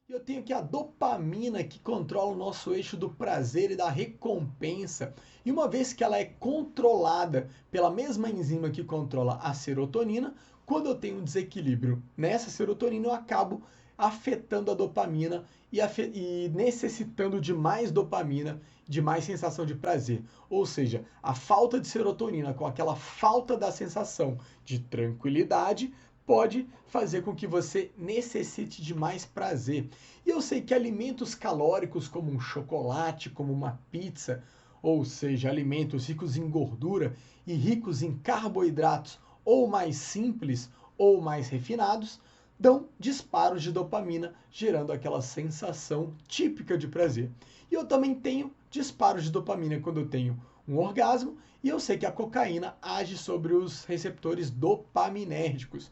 Eu tenho aqui a dopamina, que controla o nosso eixo do prazer e da recompensa. E uma vez que ela é controlada pela mesma enzima que controla a serotonina, quando eu tenho um desequilíbrio nessa serotonina, eu acabo afetando a dopamina e necessitando de mais dopamina, de mais sensação de prazer. Ou seja, a falta de serotonina com aquela falta da sensação de tranquilidade pode fazer com que você necessite de mais prazer. E eu sei que alimentos calóricos como um chocolate, como uma pizza, ou seja, alimentos ricos em gordura e ricos em carboidratos, ou mais simples ou mais refinados, dão disparos de dopamina, gerando aquela sensação típica de prazer. E eu também tenho disparos de dopamina quando eu tenho um orgasmo, e eu sei que a cocaína age sobre os receptores dopaminérgicos.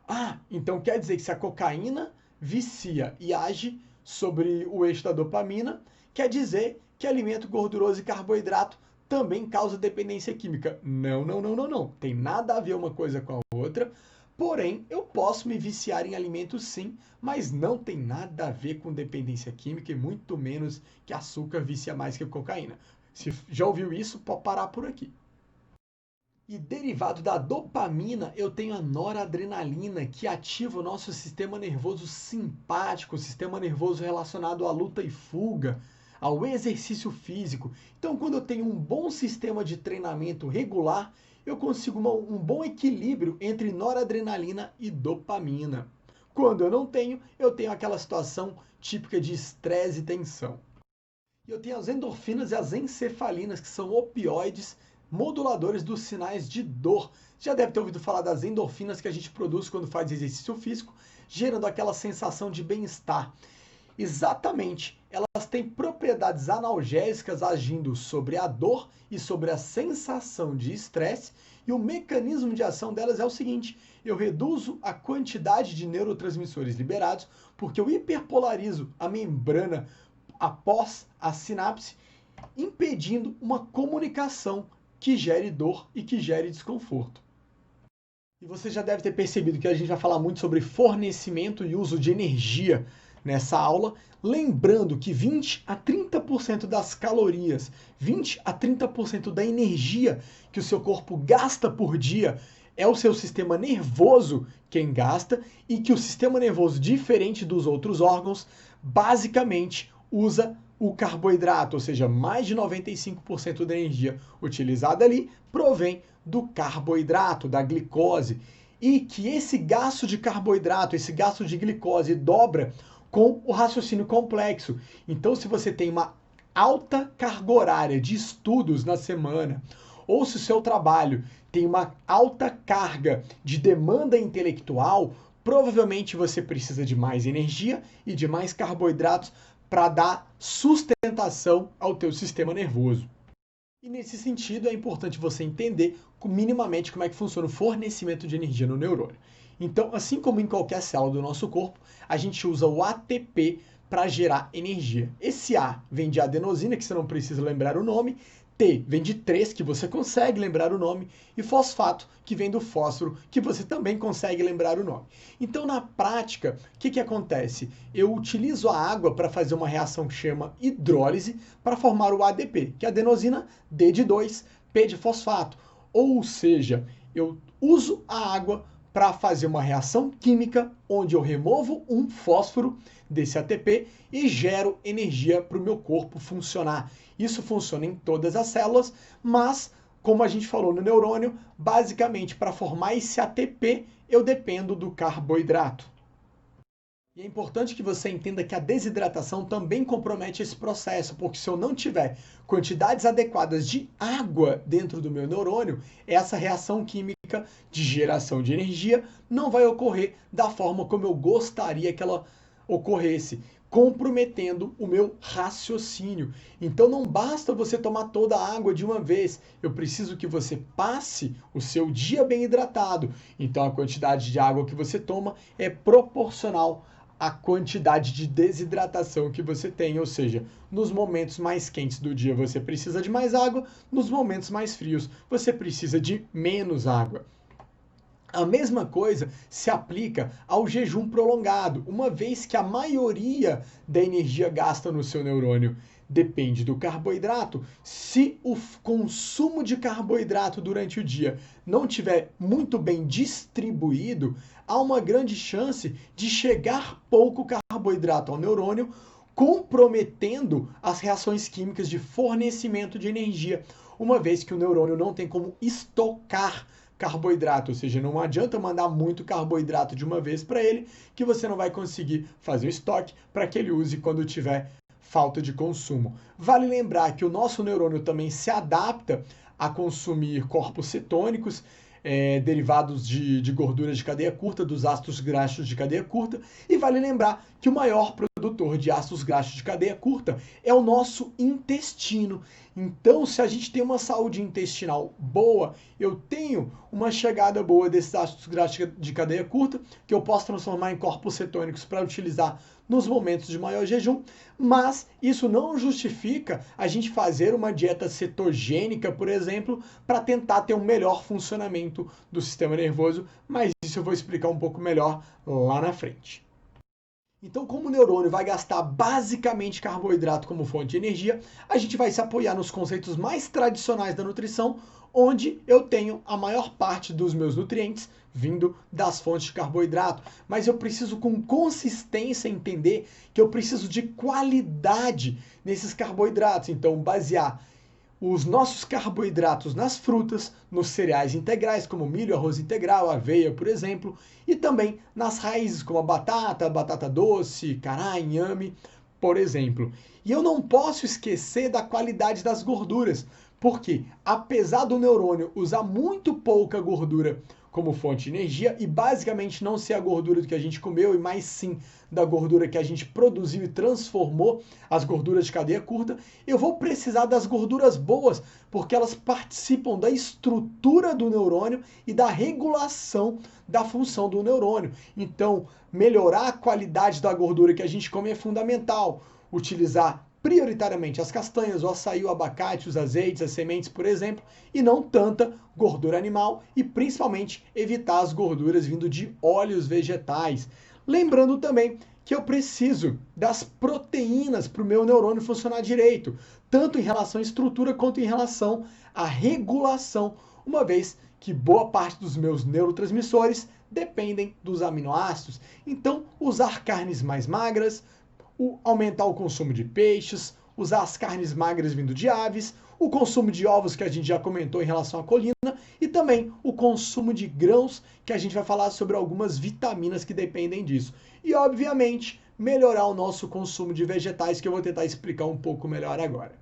Ah, então quer dizer que se a cocaína vicia e age sobre o eixo da dopamina, quer dizer que alimento gorduroso e carboidrato também causa dependência química. Não, não, não, não, não. Tem nada a ver uma coisa com a outra. Porém, eu posso me viciar em alimentos sim, mas não tem nada a ver com dependência química e muito menos que açúcar vicia mais que cocaína. Se já ouviu isso, pode parar por aqui. E derivado da dopamina, eu tenho a noradrenalina, que ativa o nosso sistema nervoso simpático, o sistema nervoso relacionado à luta e fuga, ao exercício físico. Então, quando eu tenho um bom sistema de treinamento regular, eu consigo um bom equilíbrio entre noradrenalina e dopamina. Quando eu tenho aquela situação típica de estresse e tensão. E eu tenho as endorfinas e as encefalinas, que são opioides moduladores dos sinais de dor. Já deve ter ouvido falar das endorfinas que a gente produz quando faz exercício físico, gerando aquela sensação de bem-estar. Exatamente, elas têm propriedades analgésicas agindo sobre a dor e sobre a sensação de estresse, e o mecanismo de ação delas é o seguinte: eu reduzo a quantidade de neurotransmissores liberados, porque eu hiperpolarizo a membrana após a sinapse, impedindo uma comunicação que gere dor e que gere desconforto. E você já deve ter percebido que a gente vai falar muito sobre fornecimento e uso de energia nessa aula, lembrando que 20 a 30% das calorias, 20 a 30% da energia que o seu corpo gasta por dia é o seu sistema nervoso quem gasta, e que o sistema nervoso, diferente dos outros órgãos, basicamente usa o carboidrato, ou seja, mais de 95% da energia utilizada ali provém do carboidrato, da glicose, e que esse gasto de carboidrato, esse gasto de glicose dobra com o raciocínio complexo. Então, se você tem uma alta carga horária de estudos na semana, ou se o seu trabalho tem uma alta carga de demanda intelectual, provavelmente você precisa de mais energia e de mais carboidratos para dar sustentação ao teu sistema nervoso. E nesse sentido é importante você entender minimamente como é que funciona o fornecimento de energia no neurônio. Então, assim como em qualquer célula do nosso corpo, a gente usa o ATP para gerar energia. Esse A vem de adenosina, que você não precisa lembrar o nome, T vem de 3, que você consegue lembrar o nome, e fosfato, que vem do fósforo, que você também consegue lembrar o nome. Então, na prática, o que acontece? Eu utilizo a água para fazer uma reação que chama hidrólise para formar o ADP, que é adenosina, D de 2, P de fosfato. Ou seja, eu uso a água para fazer uma reação química onde eu removo um fósforo desse ATP e gero energia para o meu corpo funcionar. Isso funciona em todas as células, mas, como a gente falou no neurônio, basicamente para formar esse ATP eu dependo do carboidrato. E é importante que você entenda que a desidratação também compromete esse processo, porque se eu não tiver quantidades adequadas de água dentro do meu neurônio, essa reação química de geração de energia não vai ocorrer da forma como eu gostaria que ela ocorresse, comprometendo o meu raciocínio. Então não basta você tomar toda a água de uma vez, eu preciso que você passe o seu dia bem hidratado. Então a quantidade de água que você toma é proporcional à quantidade de desidratação que você tem, ou seja, nos momentos mais quentes do dia você precisa de mais água, nos momentos mais frios você precisa de menos água. A mesma coisa se aplica ao jejum prolongado, uma vez que a maioria da energia gasta no seu neurônio depende do carboidrato. Se o consumo de carboidrato durante o dia não tiver muito bem distribuído, há uma grande chance de chegar pouco carboidrato ao neurônio, comprometendo as reações químicas de fornecimento de energia, uma vez que o neurônio não tem como estocar carboidrato, ou seja, não adianta mandar muito carboidrato de uma vez para ele, que você não vai conseguir fazer o estoque para que ele use quando tiver falta de consumo. Vale lembrar que o nosso neurônio também se adapta a consumir corpos cetônicos, derivados de gorduras de cadeia curta, dos ácidos graxos de cadeia curta, e vale lembrar que o maior produtor de ácidos graxos de cadeia curta é o nosso intestino. Então, se a gente tem uma saúde intestinal boa, eu tenho uma chegada boa desses ácidos graxos de cadeia curta, que eu posso transformar em corpos cetônicos para utilizar nos momentos de maior jejum, mas isso não justifica a gente fazer uma dieta cetogênica, por exemplo, para tentar ter um melhor funcionamento do sistema nervoso, mas isso eu vou explicar um pouco melhor lá na frente. Então, como o neurônio vai gastar basicamente carboidrato como fonte de energia, a gente vai se apoiar nos conceitos mais tradicionais da nutrição, onde eu tenho a maior parte dos meus nutrientes vindo das fontes de carboidrato. Mas eu preciso com consistência entender que eu preciso de qualidade nesses carboidratos. Então, basear os nossos carboidratos nas frutas, nos cereais integrais, como milho, arroz integral, aveia, por exemplo, e também nas raízes, como a batata doce, cará, inhame, por exemplo. E eu não posso esquecer da qualidade das gorduras, porque apesar do neurônio usar muito pouca gordura como fonte de energia e basicamente não ser a gordura do que a gente comeu e mais sim da gordura que a gente produziu e transformou, as gorduras de cadeia curta, eu vou precisar das gorduras boas, porque elas participam da estrutura do neurônio e da regulação da função do neurônio. Então, melhorar a qualidade da gordura que a gente come é fundamental. Utilizar prioritariamente as castanhas, o açaí, o abacate, os azeites, as sementes, por exemplo, e não tanta gordura animal e principalmente evitar as gorduras vindo de óleos vegetais. Lembrando também que eu preciso das proteínas para o meu neurônio funcionar direito, tanto em relação à estrutura quanto em relação à regulação, uma vez que boa parte dos meus neurotransmissores dependem dos aminoácidos. Então, usar carnes mais magras, aumentar o consumo de peixes, usar as carnes magras vindo de aves, o consumo de ovos que a gente já comentou em relação à colina e também o consumo de grãos, que a gente vai falar sobre algumas vitaminas que dependem disso. E, obviamente, melhorar o nosso consumo de vegetais, que eu vou tentar explicar um pouco melhor agora.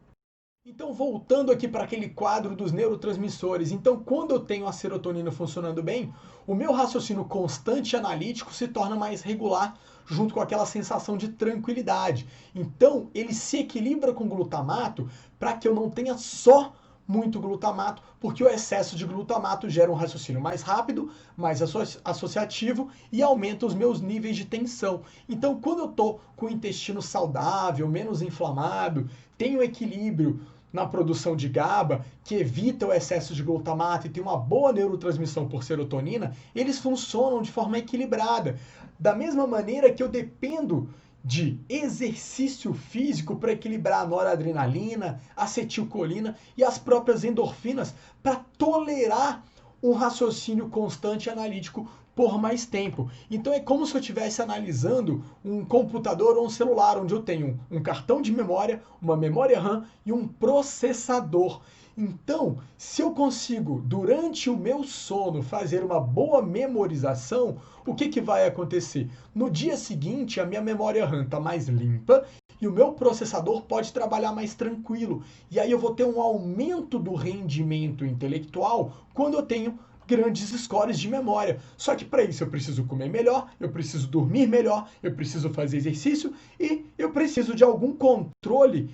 Então, voltando aqui para aquele quadro dos neurotransmissores, então quando eu tenho a serotonina funcionando bem, o meu raciocínio constante e analítico se torna mais regular, junto com aquela sensação de tranquilidade. Então, ele se equilibra com o glutamato para que eu não tenha só muito glutamato, porque o excesso de glutamato gera um raciocínio mais rápido, mais associativo e aumenta os meus níveis de tensão. Então, quando eu estou com o intestino saudável, menos inflamado, tenho equilíbrio na produção de GABA, que evita o excesso de glutamato e tem uma boa neurotransmissão por serotonina, eles funcionam de forma equilibrada. Da mesma maneira que eu dependo de exercício físico para equilibrar a noradrenalina, acetilcolina e as próprias endorfinas para tolerar um raciocínio constante e analítico por mais tempo. Então é como se eu estivesse analisando um computador ou um celular, onde eu tenho um cartão de memória, uma memória RAM e um processador. Então, se eu consigo, durante o meu sono, fazer uma boa memorização, o que vai acontecer? No dia seguinte, a minha memória RAM está mais limpa e o meu processador pode trabalhar mais tranquilo. E aí eu vou ter um aumento do rendimento intelectual quando eu tenho grandes scores de memória. Só que para isso eu preciso comer melhor, eu preciso dormir melhor, eu preciso fazer exercício e eu preciso de algum controle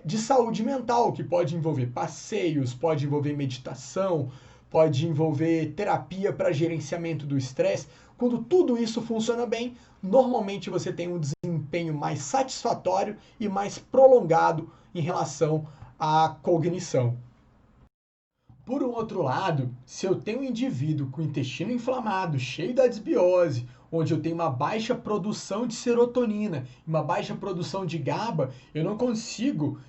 de saúde mental, que pode envolver passeios, pode envolver meditação, pode envolver terapia para gerenciamento do estresse. Quando tudo isso funciona bem, normalmente você tem um desempenho mais satisfatório e mais prolongado em relação à cognição. Por um outro lado, se eu tenho um indivíduo com o intestino inflamado, cheio da desbiose, onde eu tenho uma baixa produção de serotonina, uma baixa produção de GABA, eu não consigo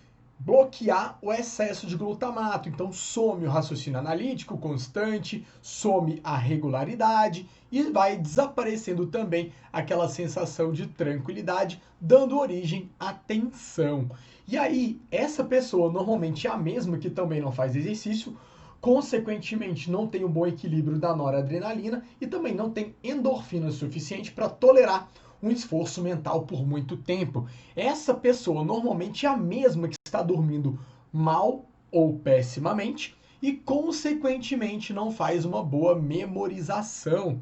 bloquear o excesso de glutamato. Então some o raciocínio analítico constante, some a regularidade e vai desaparecendo também aquela sensação de tranquilidade, dando origem à tensão. E aí, essa pessoa normalmente é a mesma que também não faz exercício, consequentemente não tem um bom equilíbrio da noradrenalina e também não tem endorfina suficiente para tolerar um esforço mental por muito tempo. Essa pessoa normalmente é a mesma que está dormindo mal ou pessimamente e, consequentemente, não faz uma boa memorização.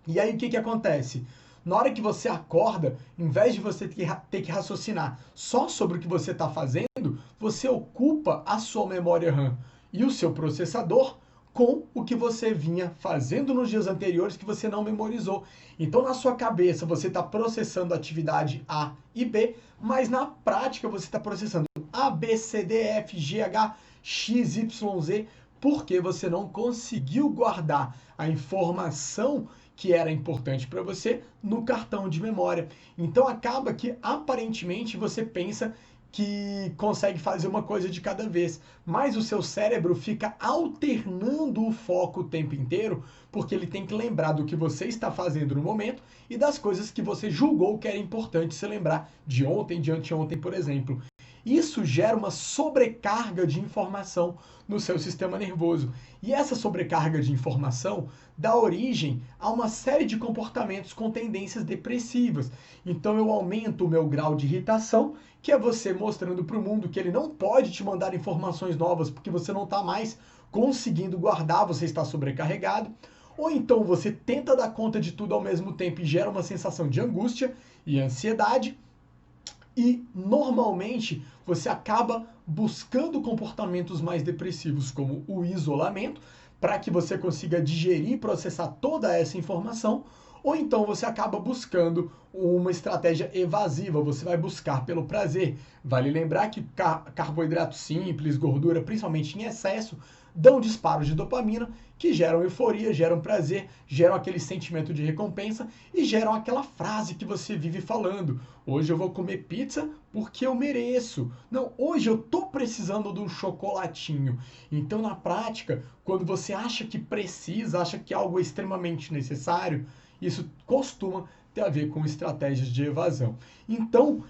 E aí o que acontece? Na hora que você acorda, em vez de você ter que raciocinar só sobre o que você está fazendo, você ocupa a sua memória RAM e o seu processador com o que você vinha fazendo nos dias anteriores que você não memorizou. Então, na sua cabeça, você está processando a atividade A e B, mas na prática você está processando A, B, C, D, F, G, H, X, Y, Z, porque você não conseguiu guardar a informação que era importante para você no cartão de memória. Então acaba que aparentemente você pensa que consegue fazer uma coisa de cada vez, mas o seu cérebro fica alternando o foco o tempo inteiro, porque ele tem que lembrar do que você está fazendo no momento e das coisas que você julgou que era importante se lembrar de ontem, de anteontem, por exemplo. Isso gera uma sobrecarga de informação no seu sistema nervoso. E essa sobrecarga de informação dá origem a uma série de comportamentos com tendências depressivas. Então eu aumento o meu grau de irritação, que é você mostrando para o mundo que ele não pode te mandar informações novas porque você não está mais conseguindo guardar, você está sobrecarregado. Ou então você tenta dar conta de tudo ao mesmo tempo e gera uma sensação de angústia e ansiedade. E, normalmente, você acaba buscando comportamentos mais depressivos, como o isolamento, para que você consiga digerir e processar toda essa informação, ou então você acaba buscando uma estratégia evasiva, você vai buscar pelo prazer. Vale lembrar que carboidrato simples, gordura, principalmente em excesso, dão disparos de dopamina que geram euforia, geram prazer, geram aquele sentimento de recompensa e geram aquela frase que você vive falando. Hoje eu vou comer pizza porque eu mereço. Não, hoje eu tô precisando de um chocolatinho. Então, na prática, quando você acha que precisa, acha que algo é extremamente necessário, isso costuma ter a ver com estratégias de evasão. Então,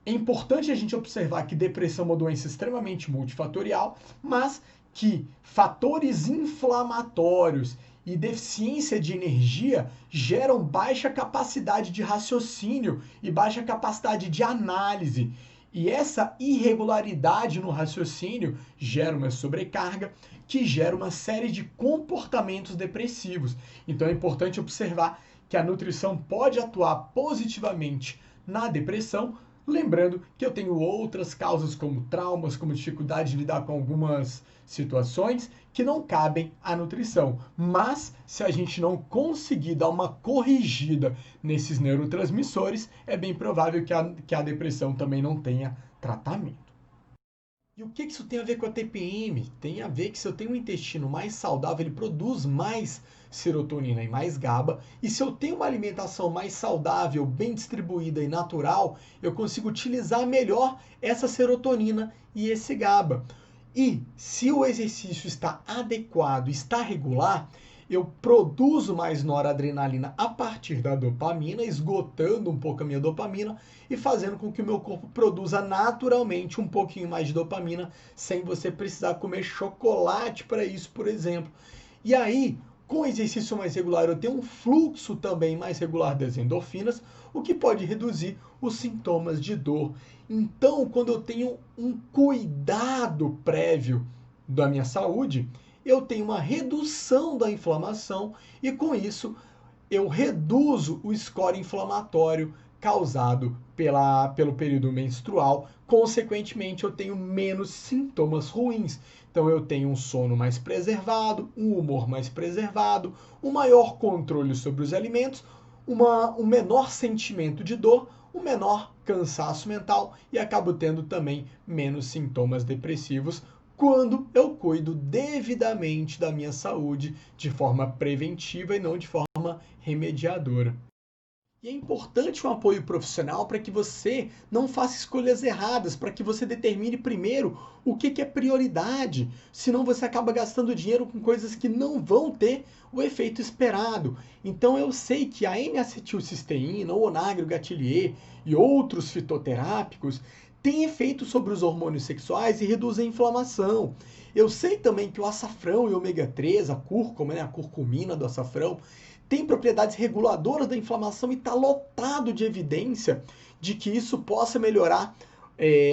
é importante a gente observar que depressão é uma doença extremamente multifatorial, mas que fatores inflamatórios e deficiência de energia geram baixa capacidade de raciocínio e baixa capacidade de análise. E essa irregularidade no raciocínio gera uma sobrecarga que gera uma série de comportamentos depressivos. Então é importante observar que a nutrição pode atuar positivamente na depressão, lembrando que eu tenho outras causas como traumas, como dificuldade de lidar com algumas situações que não cabem à nutrição. Mas se a gente não conseguir dar uma corrigida nesses neurotransmissores, é bem provável que a depressão também não tenha tratamento. E o que isso tem a ver com a TPM? Tem a ver que se eu tenho um intestino mais saudável, ele produz mais serotonina e mais GABA. E se eu tenho uma alimentação mais saudável, bem distribuída e natural, eu consigo utilizar melhor essa serotonina e esse GABA. E se o exercício está adequado, está regular, eu produzo mais noradrenalina a partir da dopamina, esgotando um pouco a minha dopamina e fazendo com que o meu corpo produza naturalmente um pouquinho mais de dopamina, sem você precisar comer chocolate para isso, por exemplo. E aí, com o exercício mais regular, eu tenho um fluxo também mais regular das endorfinas, o que pode reduzir os sintomas de dor. Então, quando eu tenho um cuidado prévio da minha saúde, eu tenho uma redução da inflamação e, com isso, eu reduzo o score inflamatório causado pelo período menstrual. Consequentemente, eu tenho menos sintomas ruins. Então, eu tenho um sono mais preservado, um humor mais preservado, um maior controle sobre os alimentos, um menor sentimento de dor, um menor cansaço mental e acabo tendo também menos sintomas depressivos, quando eu cuido devidamente da minha saúde de forma preventiva e não de forma remediadora. E é importante um apoio profissional para que você não faça escolhas erradas, para que você determine primeiro o que é prioridade, senão você acaba gastando dinheiro com coisas que não vão ter o efeito esperado. Então eu sei que a N-acetilcisteína, o Onagro Gatilier e outros fitoterápicos têm efeito sobre os hormônios sexuais e reduzem a inflamação. Eu sei também que o açafrão e o ômega 3, a cúrcuma, a curcumina do açafrão, tem propriedades reguladoras da inflamação e está lotado de evidência de que isso possa melhorar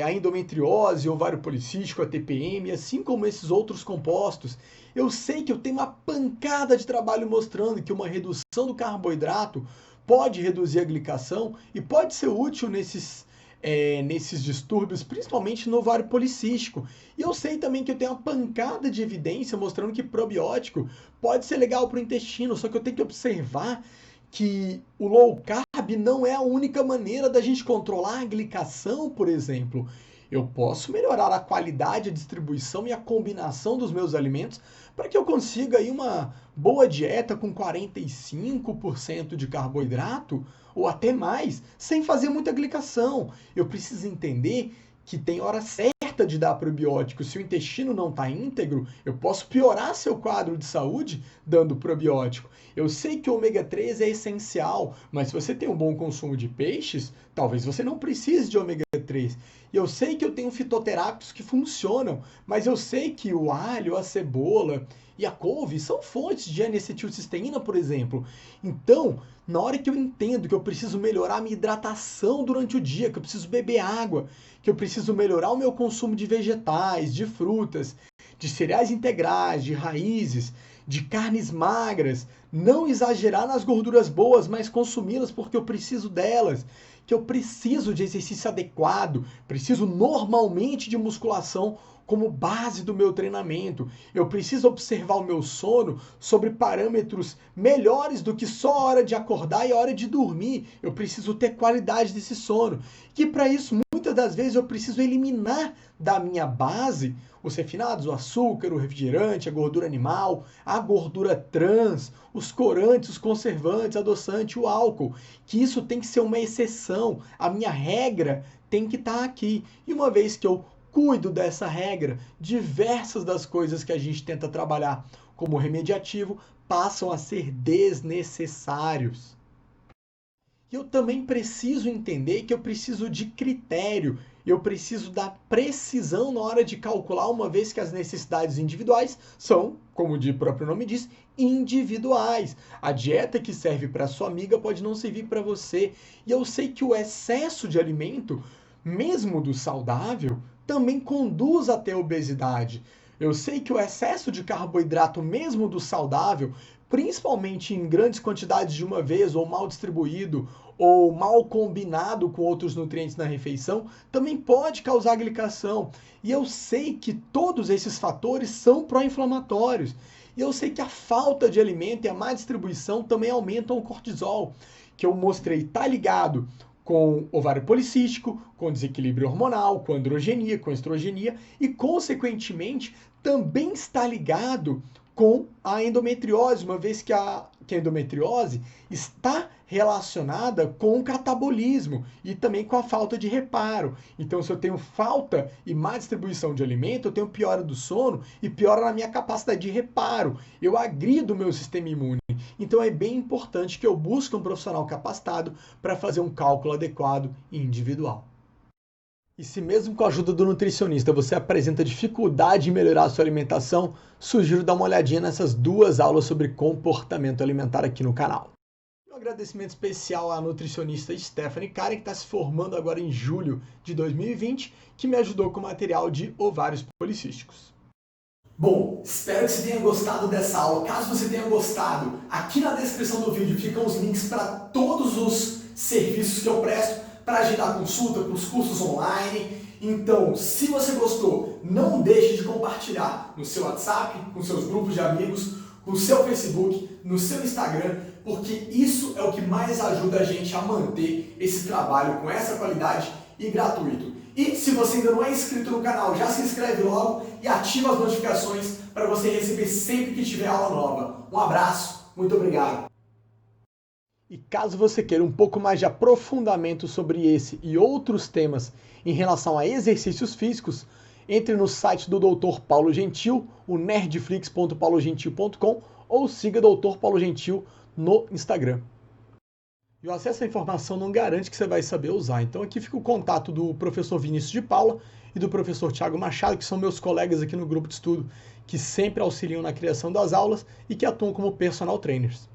a endometriose, ovário policístico, a TPM, assim como esses outros compostos. Eu sei que eu tenho uma pancada de trabalho mostrando que uma redução do carboidrato pode reduzir a glicação e pode ser útil nesses distúrbios, principalmente no ovário policístico. E eu sei também que eu tenho uma pancada de evidência mostrando que probiótico pode ser legal para o intestino, só que eu tenho que observar que o low carb não é a única maneira da gente controlar a glicação, por exemplo. Eu posso melhorar a qualidade, a distribuição e a combinação dos meus alimentos para que eu consiga aí uma boa dieta com 45% de carboidrato ou até mais, sem fazer muita glicação. Eu preciso entender que tem hora certa de dar probiótico. Se o intestino não está íntegro, eu posso piorar seu quadro de saúde dando probiótico. Eu sei que o ômega 3 é essencial, mas se você tem um bom consumo de peixes, talvez você não precise de ômega 3. E eu sei que eu tenho fitoterápicos que funcionam, mas eu sei que o alho, a cebola e a couve são fontes de N-acetilcisteína, por exemplo. Então, na hora que eu entendo que eu preciso melhorar a minha hidratação durante o dia, que eu preciso beber água, que eu preciso melhorar o meu consumo de vegetais, de frutas, de cereais integrais, de raízes, de carnes magras, não exagerar nas gorduras boas, mas consumi-las porque eu preciso delas, que eu preciso de exercício adequado, preciso normalmente de musculação como base do meu treinamento. Eu preciso observar o meu sono sobre parâmetros melhores do que só a hora de acordar e a hora de dormir. Eu preciso ter qualidade desse sono. Que para isso, muitas das vezes, eu preciso eliminar da minha base os refinados, o açúcar, o refrigerante, a gordura animal, a gordura trans, os corantes, os conservantes, adoçante, o álcool. Que isso tem que ser uma exceção. A minha regra tem que estar aqui. E uma vez que eu cuido dessa regra, diversas das coisas que a gente tenta trabalhar como remediativo passam a ser desnecessários. E eu também preciso entender que eu preciso de critério, eu preciso da precisão na hora de calcular, uma vez que as necessidades individuais são, como o próprio nome diz, individuais. A dieta que serve para sua amiga pode não servir para você. E eu sei que o excesso de alimento, mesmo do saudável, também conduz até a obesidade. Eu sei que o excesso de carboidrato, mesmo do saudável, principalmente em grandes quantidades de uma vez, ou mal distribuído, ou mal combinado com outros nutrientes na refeição, também pode causar glicação. E eu sei que todos esses fatores são pró-inflamatórios. E eu sei que a falta de alimento e a má distribuição também aumentam o cortisol, que eu mostrei tá ligado com ovário policístico, com desequilíbrio hormonal, com androgenia, com estrogenia e, consequentemente, também está ligado com a endometriose, uma vez que a endometriose está relacionada com o catabolismo e também com a falta de reparo. Então, se eu tenho falta e má distribuição de alimento, eu tenho piora do sono e piora na minha capacidade de reparo. Eu agrido o meu sistema imune. Então, é bem importante que eu busque um profissional capacitado para fazer um cálculo adequado e individual. E se mesmo com a ajuda do nutricionista você apresenta dificuldade em melhorar a sua alimentação, sugiro dar uma olhadinha nessas 2 aulas sobre comportamento alimentar aqui no canal. Um agradecimento especial à nutricionista Stephanie Karen, que está se formando agora em julho de 2020, que me ajudou com o material de ovários policísticos. Bom, espero que você tenha gostado dessa aula. Caso você tenha gostado, aqui na descrição do vídeo ficam os links para todos os serviços que eu presto para agendar consulta, para os cursos online. Então, se você gostou, não deixe de compartilhar no seu WhatsApp, com seus grupos de amigos, com o seu Facebook, no seu Instagram, porque isso é o que mais ajuda a gente a manter esse trabalho com essa qualidade e gratuito. E se você ainda não é inscrito no canal, já se inscreve logo e ativa as notificações para você receber sempre que tiver aula nova. Um abraço, muito obrigado! E caso você queira um pouco mais de aprofundamento sobre esse e outros temas em relação a exercícios físicos, entre no site do Dr. Paulo Gentil, o nerdflix.paulogentil.com, ou siga Dr. Paulo Gentil no Instagram. E o acesso à informação não garante que você vai saber usar. Então aqui fica o contato do professor Vinícius de Paula e do professor Thiago Machado, que são meus colegas aqui no grupo de estudo, que sempre auxiliam na criação das aulas e que atuam como personal trainers.